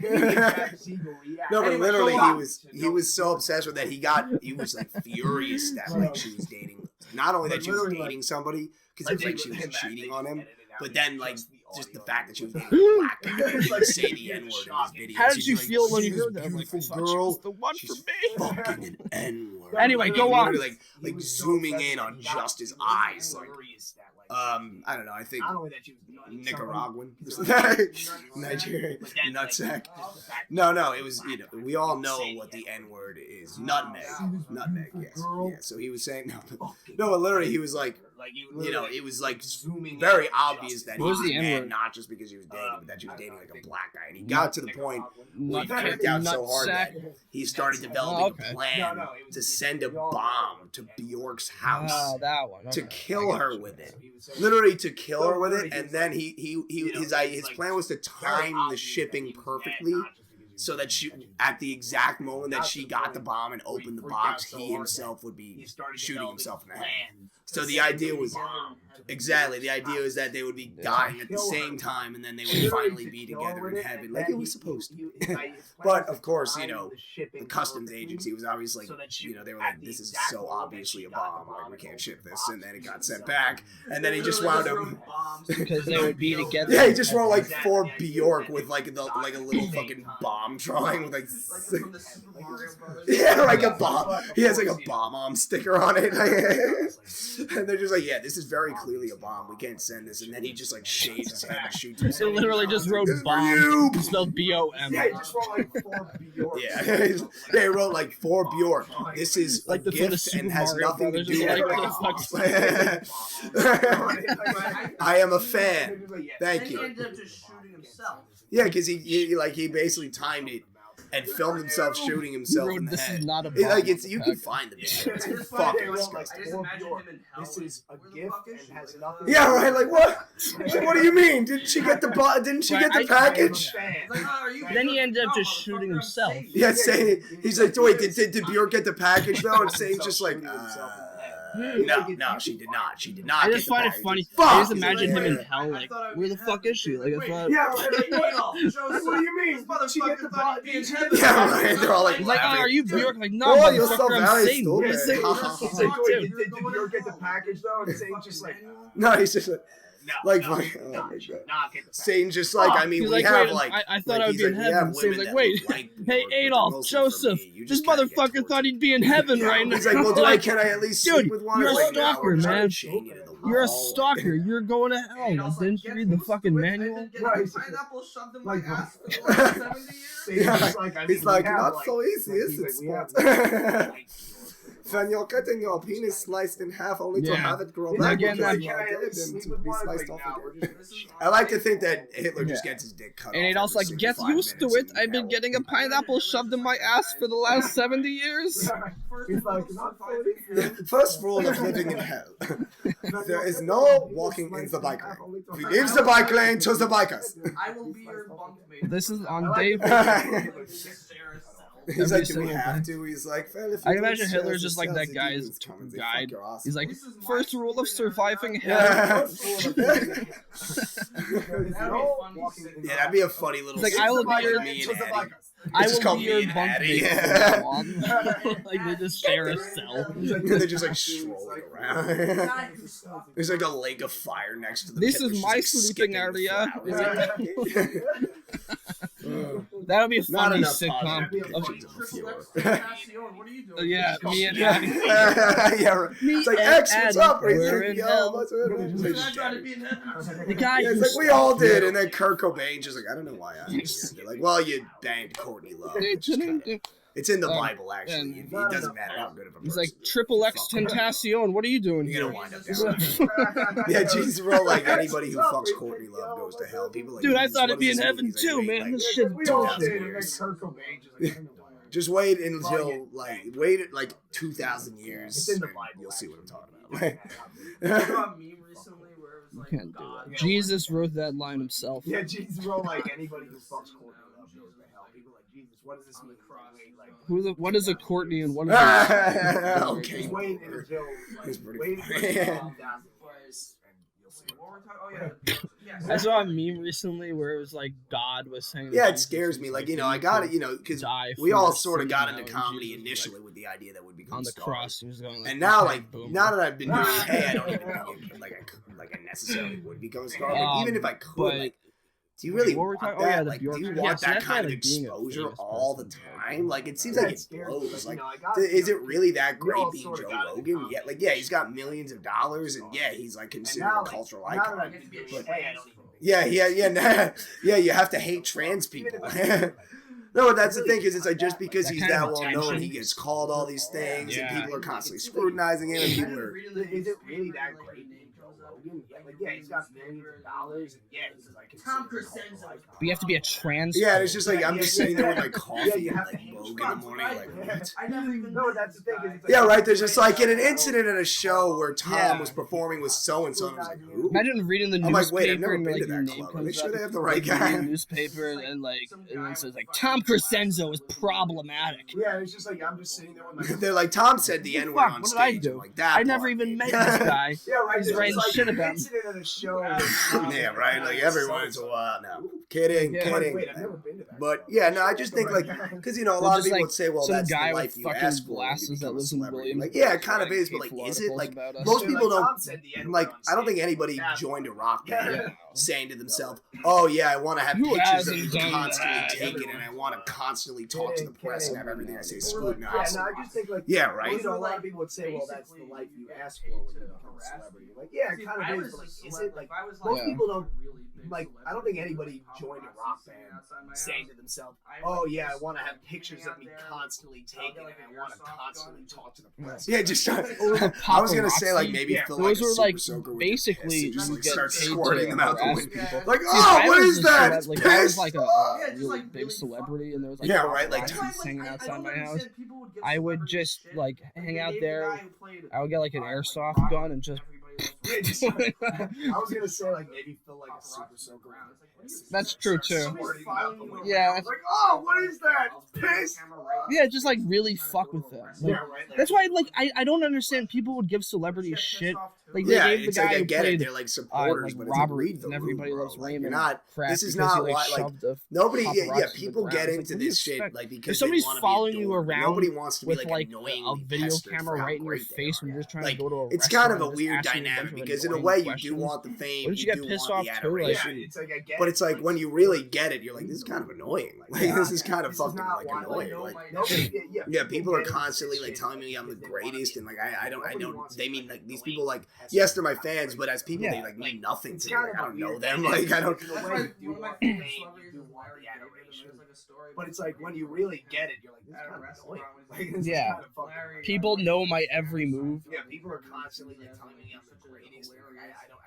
Jack Siegel reacts. No, but Anyway, literally go on. he was so obsessed with that he was like furious that like she was dating. Not only that she was dating somebody, because it was like she was cheating on him, but then like just the fact that she was dating a black guy and like say the N word in his videos. How did She's you like, feel when you "She's heard that? I'm like, beautiful I thought she was girl. the one She's for me. fucking an N word. Anyway, go on. Like zooming in on just his eyes, like. I don't know. I think Not only that she was nutty, Nicaraguan, somebody- Nigerian, But then, like, nutsack. the fact- No, it was, we all know what the N word is. Nutmeg. Nutmeg, yes. Yeah, so he was saying, no, but literally he was like, it was like zooming very in obvious that he What was was the mad, N-word? not just because he was dating, but that she was dating like a black guy. And he got to the point where he Nut- freaked out so hard that nutsack. he started developing okay. a plan to send a bomb to Bjork's house Oh, that one. to Okay. kill her with it. Literally to kill her with it, and then his plan was to time the shipping perfectly so that she, at the exact moment that she got the bomb and opened the box, he himself would be shooting himself in the head. So the idea was that they would be dying at the same time, and then they would finally be together in heaven, like it was supposed to be. But of course, the customs agency was obviously like, they were like, this is so obviously a bomb, like we can't ship this, and then it got sent back, and then he just wound up. Because they would be together. Yeah, he just wrote like for Bjork with like a little fucking bomb drawing with like. From the Super Mario Brothers. Yeah, like a bomb. He has like a bomb sticker on it. And they're just like, yeah, this is very clearly a bomb. We can't send this. And then he just like shaves his head and shoots They himself. literally just wrote This is for bomb. you. Spelled B-O-M. Yeah, he just wrote like 4 Bjork. Yeah, he wrote like for Bjork. This is Like a the- for the gift Super and has Mario nothing to Brothers, do just with like, it. I am a fan. Thank And he you. ended up just shooting himself. Yeah, because he basically timed it and filmed himself shooting himself Wrote, in the this head. is not a It, like bomb. it's you can find the video. It's It's fucking funny, disgusting. I just imagine him in hell. This is a Where the gift fuck is and she? has nothing. Yeah, right. Like what? Like, what do you mean? Didn't she get the Didn't she get the package? Like, oh, are you Then he ended up No, just motherfucker, shooting I'm himself. safe. Yeah, saying he's like, wait, did Bjork get the package though? And saying just like, no, she did not. She did not. I get just the find it package. funny. Fuck! I just He's imagine like, him in yeah. hell, like, where the fuck is she? Like, I thought. Yeah, right. Like, what? What What do you mean? This She get motherfucker the thought he'd be in heaven. Yeah, right. They're all like, He's like, oh, laughing. are you Bjork? Like, no, Oh, you're so motherfucker, I'm very Satan. stupid. He's like, He's like, wait, did Bjork get the package though? And saying just like, No, he's just like, like, no, fucking- oh no, my God. not get the Satan's just like, I mean, He's we like, have wait, like, I thought like, I would he's be in like, we have heaven. So he's women like, that wait, look like hey, Bjork, but they're Adolf, mostly for Joseph, me. You this just kinda get motherfucker tortured. thought he'd be in heaven right now. He's like, well, Like, can I at least dude, sleep with one? you're a Like, no, stalker, we're just gonna man. chain you to the You're a wall. stalker. You're going to hell. Like, didn't you read the fucking manual? Pineapple shoved in my Like, ass for the last 70 years. Yeah, He's like, I mean, he's like, we have, not like- so easy, is it, he's like, sport? we have, like, When you're getting your penis sliced in half only to Yeah. have it grow And back again, because that- you are dead and sleep to with be one, sliced like, off no, again. This is I like to think that Hitler just Yeah. gets his dick cut And off. Adolf's every like, get 65 used to minutes it. in I've been hell. getting a pineapple shoved in my ass for the last 70 years. He's like, not fully. The first rule of living in hell. There is no walking in the bike lane. We leave the bike lane to the bikers. I will be your bunkmate. This is on day. He's Every like, do we single have day. to? He's like, well, if I you can don't imagine share Hitler's the just like cells, that the guy's demons come and they fuck guide. your ass. He's like, This is my first rule of surviving hell. Yeah. Yeah, That'd be a funny little. It's like, I will be your- me and Eddie. I It's just will called be me your and bunk Addie. mate from now on. Like, they just share a cell. And they're just like strolling around. There's like a lake of fire next to them. This Hitler's is just, my like, sleeping skipping the area. flowers. That would be a Not funny enough sitcom. positive Of, pictures of the Triple X Tentacion, what are you doing? yeah, me and Yeah, Addie. yeah, right. Me It's like, and X, what's Addie, up? He's we're like, in yo, hell. what's up? Did He's I like, try to be in heaven? The guy yeah, who it's like, we all did. And then Kurt Cobain's just like, I don't know why I'm here. They're like, well, you banged Courtney Love. It's just kinda- it's in the Bible, actually. and- It doesn't matter how good of a person. He's like, you are. Triple X Fuck. Tentacion, what are you doing You're here? gonna wind up there. Yeah, Jesus, bro, like anybody who fucks Courtney Love goes to hell. People like, Dude, I Jesus, thought what it'd be is in this heaven movie? He's like, too, wait, man. like, This shit We all 2,000 did, and then years. Kurt Cobain just like, Just wait until wait like 2,000 years. It's in the and Bible, You'll see what I'm talking I about. saw a meme recently where it was like, Can't do God, it. Jesus wrote that line himself. Yeah, Jesus wrote like anybody who fucks Courtney Love goes to hell. People like, Jesus, what does this mean? Like, What is a Courtney and what is a... Okay. just wait until It's like, pretty wait funny. until 2000 and you'll see. what were we talking? Oh yeah, I saw a meme recently where it was like God was saying... Yeah, that it Jesus scares was, me. Like, I got it, because die we for all your sort of sins got now, into and comedy Jesus was, initially like, with the idea that would become on the stars. cross, he was going like... And now, okay, like, boom. now that I've been doing hey, I don't even think like I necessarily would become a star. Like, even if I could, but- like, do you really What were we want talking- that? oh, yeah, the like, do Bjork you song. want Yeah, so that that's why I kind of like being a exposure famous all the person. time? Like, it seems Yeah, like it's it scary, blows. but, Like, I got is you it really that we all great being sorta Joe got into Rogan? Yeah, like, yeah, he's got millions of dollars, and yeah, he's like considered a cultural now that icon. I've been doing it, hey, I don't even Yeah, you have to hate trans people. No, but that's the thing, because it's like just because That he's kind that of well known, attention. he gets called all these things, and Yeah. people are constantly scrutinizing him, and people are. Is it really that great being Joe Rogan? Yeah, like, yeah, he's got millions of dollars, and yeah, he's like Tom considered a cultural Crescenzo. icon. But you have to be a trans. Yeah, and it's just like I'm just sitting there with my Yeah, coffee you and have to like hate Vogue in the morning, like what? I never even No, met that's this the thing. guy. Is it's like, Yeah, right. There's just like in an incident at a show where Tom Yeah. was performing with so and so, and I was like, who? Imagine reading the I'm like, wait, I've newspaper never and been like to your that name club. comes Make sure up. they have the Like, right you read guy. the newspaper and then it says like Tom Crescenzo is problematic. Yeah, it's just like I'm just sitting there with my. They're like, Tom said the N word Fuck, on what did I stage. do? I'm like, that I never part, even dude. met this guy. Yeah, right. He's It's writing like shit an about him. incident at a show. Yeah, right. Like every once in a while. No, kidding, Yeah. kidding. Wait, I've never been to that. But yeah, no, I just think like, because you know, a They're lot of just, people like, would say, well, some that's guy the with life you fucking ask for when you glasses that become a lives in celebrity. Williams. Like, yeah, it kind of writing is, but like, hateful is it articles like about us. most Yeah, people like don't Tom said the N-word like? on I don't think stage. anybody Yeah. joined a rock band Yeah. saying to themselves, "Oh yeah, I want to have Who pictures of me hasn't done constantly that? taken, and I want to constantly talk to the press and have everything I say Yeah, scrutinized." no, I just think like Yeah, right. You know, a lot of people would say, "Well, that's the life you ask for when you become a celebrity." Like, yeah, it kind of is, but like, is it like most Yeah. people don't like? I don't think anybody joined a rock band saying to themselves, "Oh yeah, I want to have pictures of me constantly taken, and I want to constantly talk to the press." Yeah, just try. Or the I was gonna say like paparazzi. maybe Yeah, fill Those like a were super like soaker with your piss basically and just you like get start paid squirting to them out the harass window. people. Like, Dude, oh, I what was is a that? celeb- It's like I was piss. like a Yeah, just, really like, big really celebrity, and there was like Yeah, right, like, paparazzi hanging outside my house. I would just like hang out there. I would get like an airsoft gun and just. Yeah, just- I was gonna say like maybe fill like a super soaker. with piss. That's true too. Squirting out the window. Yeah, Like, oh, what is that? Piss. Yeah, just like really fuck with them. Like, Yeah, right. Like, that's why like I don't understand people would give celebrities shit. Like they Yeah, gave the it's guy like I who get it. played They're like supporters, like but it's like Robert read the and Everybody room, Loves bro. Like, Raymond. you're not. crap This is because not he, why. Like shoved a nobody. paparazzi Yeah, to the people ground. get It's like, into what do you this shit expect? like because If somebody's they want to following be you adored. around Nobody wants to be with like a annoyingly video pestered camera for how right in your great they face are. when you're just trying Like, to go to a it's kind of a restaurant and weird just ask you a bunch dynamic of because in a annoying way you do questions. want the fame, Wouldn't you you get do pissed want off the too? Like, adoration. it's like I get But it. it's like when you really get it, you're like, this is kind of annoying. Like this is kind of This is fucking not like why- annoying. like, Like nobody- yeah, people are get into constantly this like shit telling me I'm the because they want greatest, and like I don't. Nobody wants They to mean be like these annoying, people like pestered yes, they're my for fans, but as people Yeah. they like mean nothing It's to me. kind Like, of I don't know weird. them. Like I don't. The That's way why you do one of my want favorite fame, you celebrities do is want Larry the David, and adoration. there's like a story. But it's like when you really get it, you're like, this is kind of annoying. Like, this Yeah. is kind of fucking. People know my every move. Yeah, people are constantly like telling me I'm the greatest. And, like, I don't.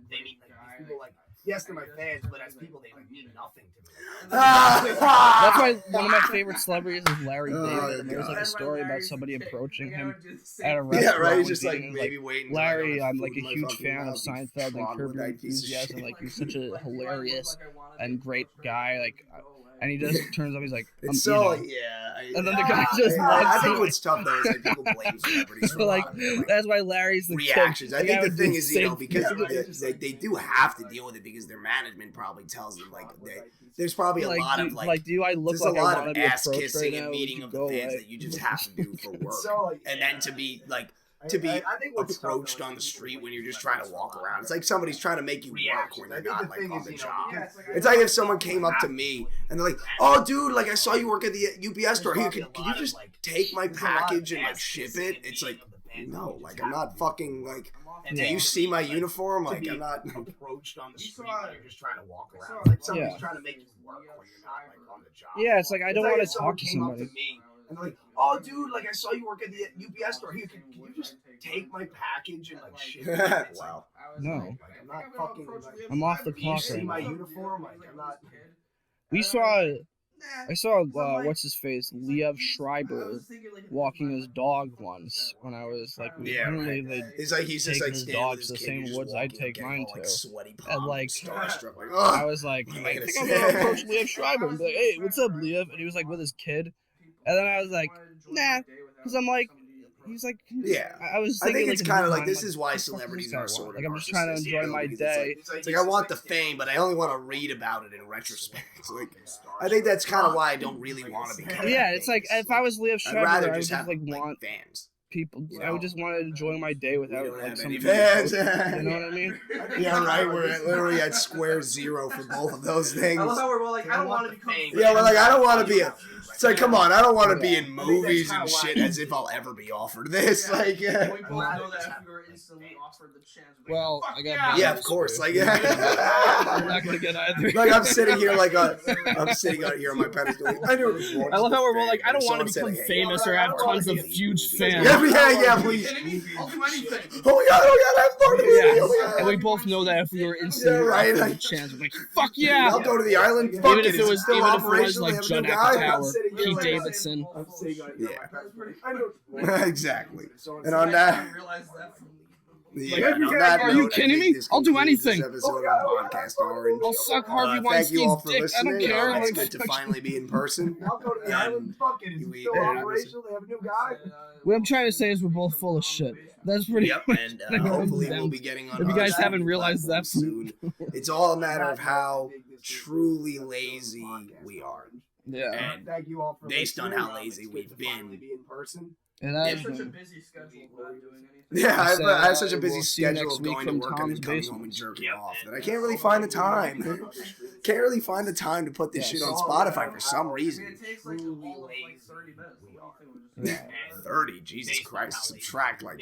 They mean like these people like yes, they're my fans, but as people they like mean nothing to me. That's why one of my favorite celebrities is Larry Oh, David. And there was God. like a story about somebody approaching him at a Yeah, restaurant. right. He's and just like being maybe waiting. till I Larry, got I'm food like a in my huge fucking fan of mouth, you Seinfeld and Curb Your troglodyte piece of Enthusiasm. shit. Like he's such a hilarious and great guy. Like, and he just turns up. He's like, It's so you know. yeah. And then the guy just I loves think him. what's tough though is like people blame celebrities for So, a like lot of their, like, that's why Larry's the reactions. kid. I think guy the would thing do is, you know, same because thing. they do have to deal with it because their management probably tells them like there's probably a Like, lot do, of like do I look there's like a I lot want to of be ass approached kissing right and now? meeting Would of you the go fans away? that you just have to do for work, So, and then to be like. To be I think what's tough, approached though, on the is street people when like you're just trying to walk around. It's like somebody's trying to make you work reactions. when I you're think not the like thing on is, the you know, job. because It's like if someone came up to me and they're like, "Oh, dude, like I saw you work at the UPS store. Here, can you just take my package and like ship it?" It's like, no, like I'm not fucking like. And Do then you see my uniform? to Like be I'm not. approached on the You street saw- when you're just trying to walk around. Like somebody's Yeah. trying to make you work when you're not like on the job. Yeah, it's like I don't It's want if to someone talk to came up somebody. me and they're like, "Oh, dude, like I saw you work at the UPS store. Here, can you just take my package and like ship it?" It's like, Wow. No. like, I'm not fucking. Like, I'm off the do you clock see right my now. uniform? Like I'm not. I saw what's his face, Liev Schreiber, walking his dog once when I was like, Yeah, apparently right. they It's like he's just take like his standing dog with to his the kid, same you're just woods I'd walking, take getting mine all, like, to. sweaty palms, And like, starstruck, like, I oh. was like, What am I I gonna think I'm say? gonna approach Liev Schreiber and be like, hey, what's up, Liev? And he was like with his kid. And then I was like, nah, because I'm like, he's like, Yeah. I was I thinking think it's in kind of my like mind, this is why what the fuck celebrities does this are guy sort want? of Like I'm just trying to narcissistic, enjoy my because day. It's like I want the fame, but I only want to read about it in retrospect. Like I think that's kind of why I don't really want to be. Yeah, it's like if I was Liev I'd Schreiber, rather I would just just have like want fans. people. You I know, would just want to enjoy my day we without don't like have some any fans. You know what I mean? Yeah, right. We're literally at square zero for both of those things. I love how we're both like, I don't want to become famous. Yeah, we're like, I don't want to be a. It's like, come on, I don't want to be Yeah. in movies and shit as if I'll ever be offered this. Like, We both know that if we were instantly offered the chance, we'd be Well, like, I got fuck yeah, of course. Like, You're not gonna get either. like I'm sitting here, I'm sitting out here on my pedestal. I know. I love how we're both like, I don't want to Someone become said, hey, famous or have tons of huge fans. Yeah, Are you please. kidding me? I'll do anything. Oh my god, I'm part of it. Oh my Yeah, god. and we both know that if we were instantly Yeah, right. offered the chance, we're like, fuck yeah! I'll go to the island. Fuck Even if it it's was, still even if it was operational. like They Judd have a new guy. Apatow, Pete Davidson. I'm sitting on Yeah. Exactly. And on that, Realize that from yeah, and on that Are you note, I kidding think me? this I'll do concludes this anything. episode of Podcast Orange. I'll suck Harvey Thank you all Weinstein's for dick. I listening. don't care. It's Like, good to finally be in person. I'll go to the island. Fuck it. It's We- still yeah, operational. They have a new guy. what I'm trying to say is we're both full of shit. That's pretty Yep, much. and what it comes hopefully down we'll to. be getting on. If you other guys haven't streaming realized that platforms soon. It's all a matter of how truly lazy we are. Yeah. And Thank you all for based on listening. how lazy It's good we've to been. finally be in person. And I I have such a busy schedule of not doing anything. Yeah, I So, have such a busy we'll see you schedule next of week going to from work and Tom's then coming basement. home and jerking off that I can't really find the time. Can't really find the time to put this shit on Spotify for some I mean, reason. it takes like all of like 30 minutes. What do you think? We'll just- 30, Jesus Christ, subtract like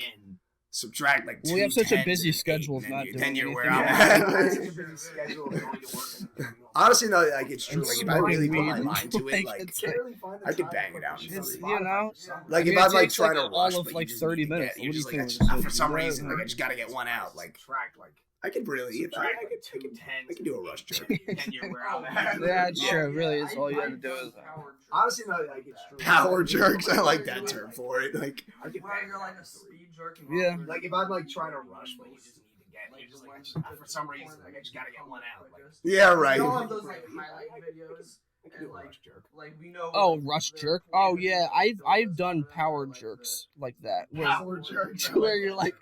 We have such a 2 busy tens schedule and of not then doing you're where anything. I'm I have at. such a busy schedule of going to work. Honestly, no, like it's true. And Like if I really put my smoking mind to weed. it, like It's Can't really find the I could time bang to it out put in shit on It's, Spotify. you know, like I mean, if it I'm like takes, trying like, to all rush, of, but like, you just 30 need to minutes. get, you're What do just you like think? for some Right. reason, like I just gotta get one out. Like I could really, I could do a rush jerk. Yeah, it's true. It really is all you have to do is. Honestly, no, like it's true. Power jerks, I like that term for it. Like I could Where bang you're it like out. a speed jerking. Yeah. off. Like if I'm like trying to rush, but you just need to get, you just like for some reason, like I just gotta get one out. Like yeah, We right. all have those like highlight videos, and like we know. Oh, rush jerk. Oh yeah, I've done power jerks like that. power jerk. Where you're like,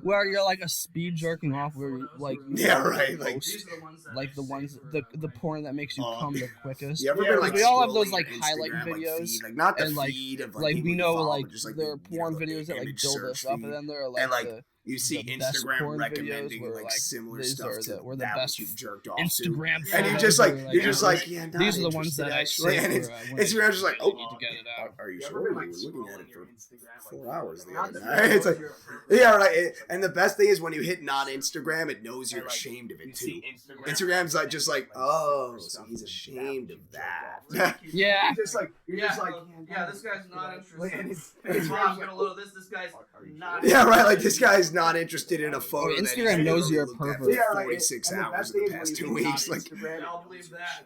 where you're like a speed jerking off, where you, like Yeah, right. Like These are the ones that like the ones the porn that makes you come the quickest. you ever Yeah, been like we all have scrolling those, like, your highlight Instagram, like, videos, feed, like not the and, like- feed of Like people we you know, follow, like but just, there are the, you porn know, the videos that like image build search us up, feed. and then there are like, And, like, the you see the best Instagram porn recommending videos where, like like, similar these stuff are to the- where the that best which you've jerked off Instagram. to. And you're photos just where, like, you're just like, yeah, not these are the ones interested, that I actually. save And for, when I Instagram's just like, need oh, to get it out. are you You sure? ever been, We like, were looking at it scrolling for your Instagram, 4 like, hours the not other just night. It's like, your- yeah, right. And the best thing is when you hit not Instagram, it knows you're And, like, ashamed of you it too. see Instagram's like just like, oh, so he's ashamed of that. Yeah. You're just like, yeah, this guy's not Like, and interested. it's I'm gonna load this. This guy's not. Yeah, right. Like this guy's not interested in a photo. Oh, that he's Instagram knows literally you're a looked at pervert. for Yeah, right. 46 And the hours best in the thing is past 2 when you weeks. hit Like, Instagram, I'll believe that.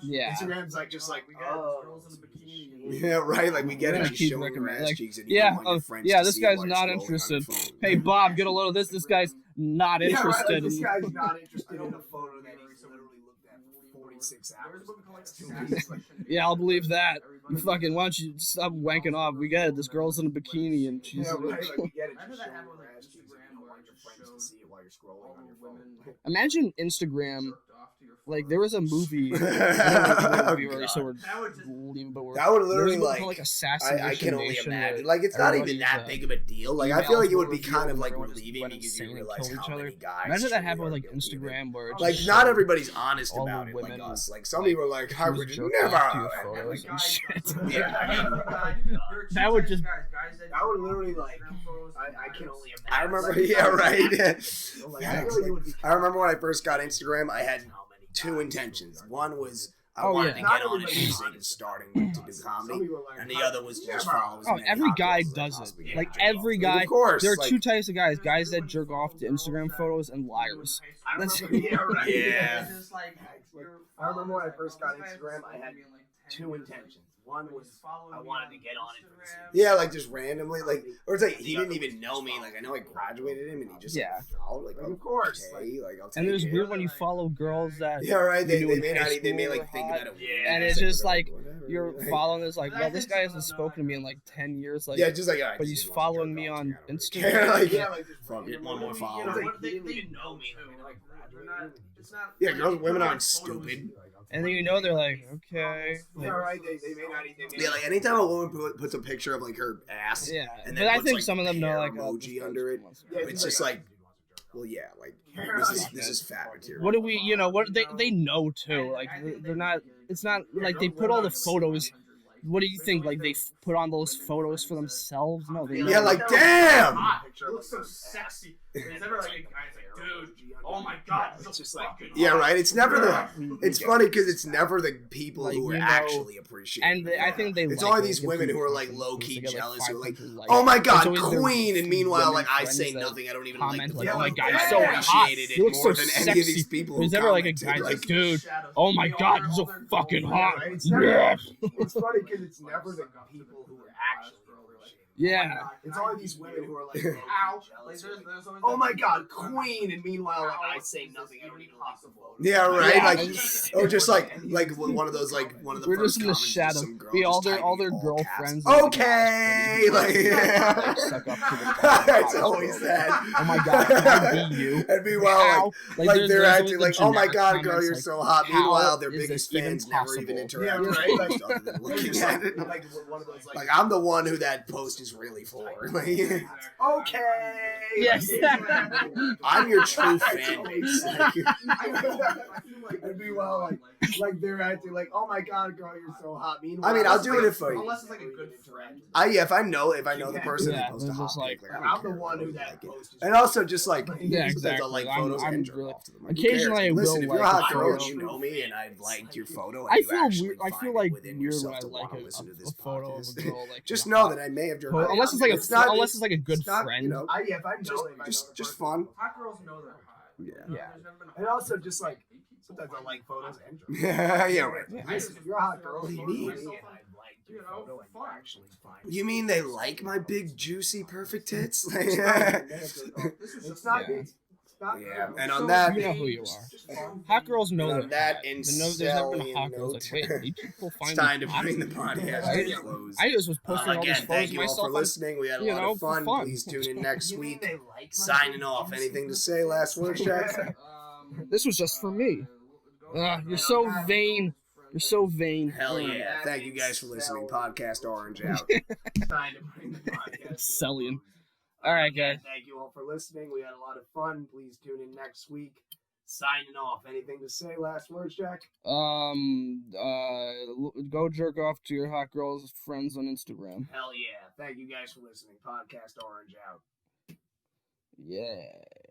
Yeah. Instagram's like just like, we got girls in a bikini. yeah, right. Like we get We're it. gonna She's keep showing her recommending, ass like, cheeks, and you yeah, don't want your friends yeah, to this see guy's while you're not scrolling on your interested. phone. Hey Bob, get a load of this. This guy's not yeah, right, like, interested. this in guy's not interested in a photo that he's literally looked at for 46 hours. Yeah, I'll believe that. You fucking, why don't you stop wanking off? We get it. This girl's in a bikini and she's. Yeah, right, like, we get it. I know Just that showing happened your with, like, ass cheeks, Instagram and you don't where want it your just friends to showed see it while you're scrolling all on your the women phone. Imagine Instagram. jerked off to your Like phone. there was a movie. I don't know Oh, if you already God. so we're That would just- leaving, but we're. That would there was literally a movie called, like. Assassination I can only Nation, imagine. where Like it's not everybody even that was, big of a deal. Like I emails feel like it would were be kind of revealed like and everyone just relieving went because insane you and realize killed how each other. many guys. Imagine that truly happened with are like guilty of it. Instagram, where it Like just not showed everybody's honest all the about it like women, us. Like some like, people are like, I who was would jerking never. off to your Every photos guy and shit. does it. Yeah. Every guy. There are two That would types of just- guys That would do literally, like, Instagram photos and I can guys. only imagine. I remember. Like, Yeah, right. like, I feel like it would be I remember when I first got Instagram, I had two intentions. One was I Oh, wanted yeah. to get on it for the sake of starting to do comedy, and the other was to just follow. as Oh, many every guy cocktails as I does possibly it. can. Like every Like, guy. of course. There are like, two types of guys: guys that jerk off to Instagram photos and liars. I That's- remember, yeah, right. Yeah. It's just like, you're I remember when I following, first like, got this guy's Instagram, I had being, like, 10 two years intentions. old. One He's was following I me wanted on to get on it for the Instagram. Yeah, like just randomly, like, or it's like he didn't even know me. Like I know I graduated him, and he just Yeah. like, followed. Like, Like, of course, okay, like I'll take And it was it. weird when you follow girls that. Yeah, right. you They knew in may high not. They may school like were think hot. about it. Yeah. And it's just like, whatever. you're following this like, well, this guy hasn't spoken to me in like 10 years, like, Yeah, just like, but he's following me on Instagram. like, fuck it, one more follower. They know me. Like, they're not. It's not. Yeah, girls, women aren't stupid. And then they're like, okay. Like, Yeah, right. They may not even. Yeah, like anytime a woman puts a picture of like her ass, yeah. and But then I puts, think like, some of them know hair like emoji under it, it's just like, well, yeah, like this is fat material. what do we, what they know too. Like they're not. It's not like they put all the photos. What do you think? Like they put on those photos for themselves? No, they Yeah, like damn. It looks so sexy. It's never like a guy's like, dude, oh my god, it's just like Yeah, right. It's never the. It's funny because it's never the people Like, who are we know- actually appreciating. And I think they. It's like only it. these Give women people who are like confidence. low key They get, like, jealous, who are like, 500 likes. "Oh my It's god, always their queen!" And meanwhile, women like I friends say that nothing. I don't even like comment the like, fuck. "Oh my god, I he's so hot. appreciated He it looks more so than any of sexy." these people. There's who never like a commented, guy's like, dude, oh my god, he's so fucking hot. It's Yes. It's funny because it's never the people who are actually. Yeah. It's only these women who are like, ow. jealous. Like, there's always Oh my god, queen! And meanwhile, like, I say nothing. I don't even possible. Yeah, right. Yeah, Like, it's- or just like one of those like one of the We're first just in the comments, just shadow. some girl We all just their typing all girlfriends. caps. Okay, like yeah. Suck up to the It's always that. Oh my god, can I be you? And meanwhile, Ow. like there's they're always acting the like, "Oh my generic god, girl, comments you're like, so hot." how Meanwhile, their is biggest this even fans never even possible? interact with Yeah, it, right. other than looking at it. Like one of those Like I'm the one who that post is really for. Like, okay. Yes. I'm your true fan base. Like, And meanwhile, like they're acting like, "Oh my god, girl, you're so hot." Meanwhile, I mean, I'll do it if I. Unless it's like a good friend. If I know the person, Yeah, they post a they're hot just like, pic, I don't I'm the care. one who Like that it. post is. And also, just like Yeah, just exactly. like I'm photos and jerk really- off to them. Like, who cares? Occasionally I Listen, will if you're a like hot a girl and photo. you know me and I've liked your photo, and I you feel actually weird. I find feel it like within weird yourself when I to like wanna listen to this a photo of a podcast. girl. Like Just in a know hot- that I may have jerked Well, off. unless it's like It's not- unless it's like a good it's not, friend. You know, Yeah, if I know, just fun. Hot girls know they're hot. Yeah. Yeah. And also, just like sometimes I like photos and jokes. Yeah, right. Listen, if you're a hot girl, What do you and mean? I like your photo and you actually find You mean they like my big, juicy, perfect tits? Like, it's not. Yeah. It's not. yeah. And on that, You know who you are. Hot girls know and they're on that hot. There's never been a hot girl note, like, wait, these people find it's time me to hot? bring the podcast I- to a close. I just was posting all these Again, photos thank you all myself. for listening. We had a you lot know, of for fun. fun. Please tune in next You mean week. they like my Signing off. Anything to say? Last words, Jack? This was just for me. You're so vain. You're so vain. Hell yeah. Thank you guys for listening. Podcast Orange out. Trying to bring the podcast. Selling. All right, guys. Thank you all for listening. We had a lot of fun. Please tune in next week. Signing off. Anything to say? Last words, Jack? Go jerk off to your hot girls friends on Instagram. Hell yeah. Thank you guys for listening. Podcast Orange out. Yeah.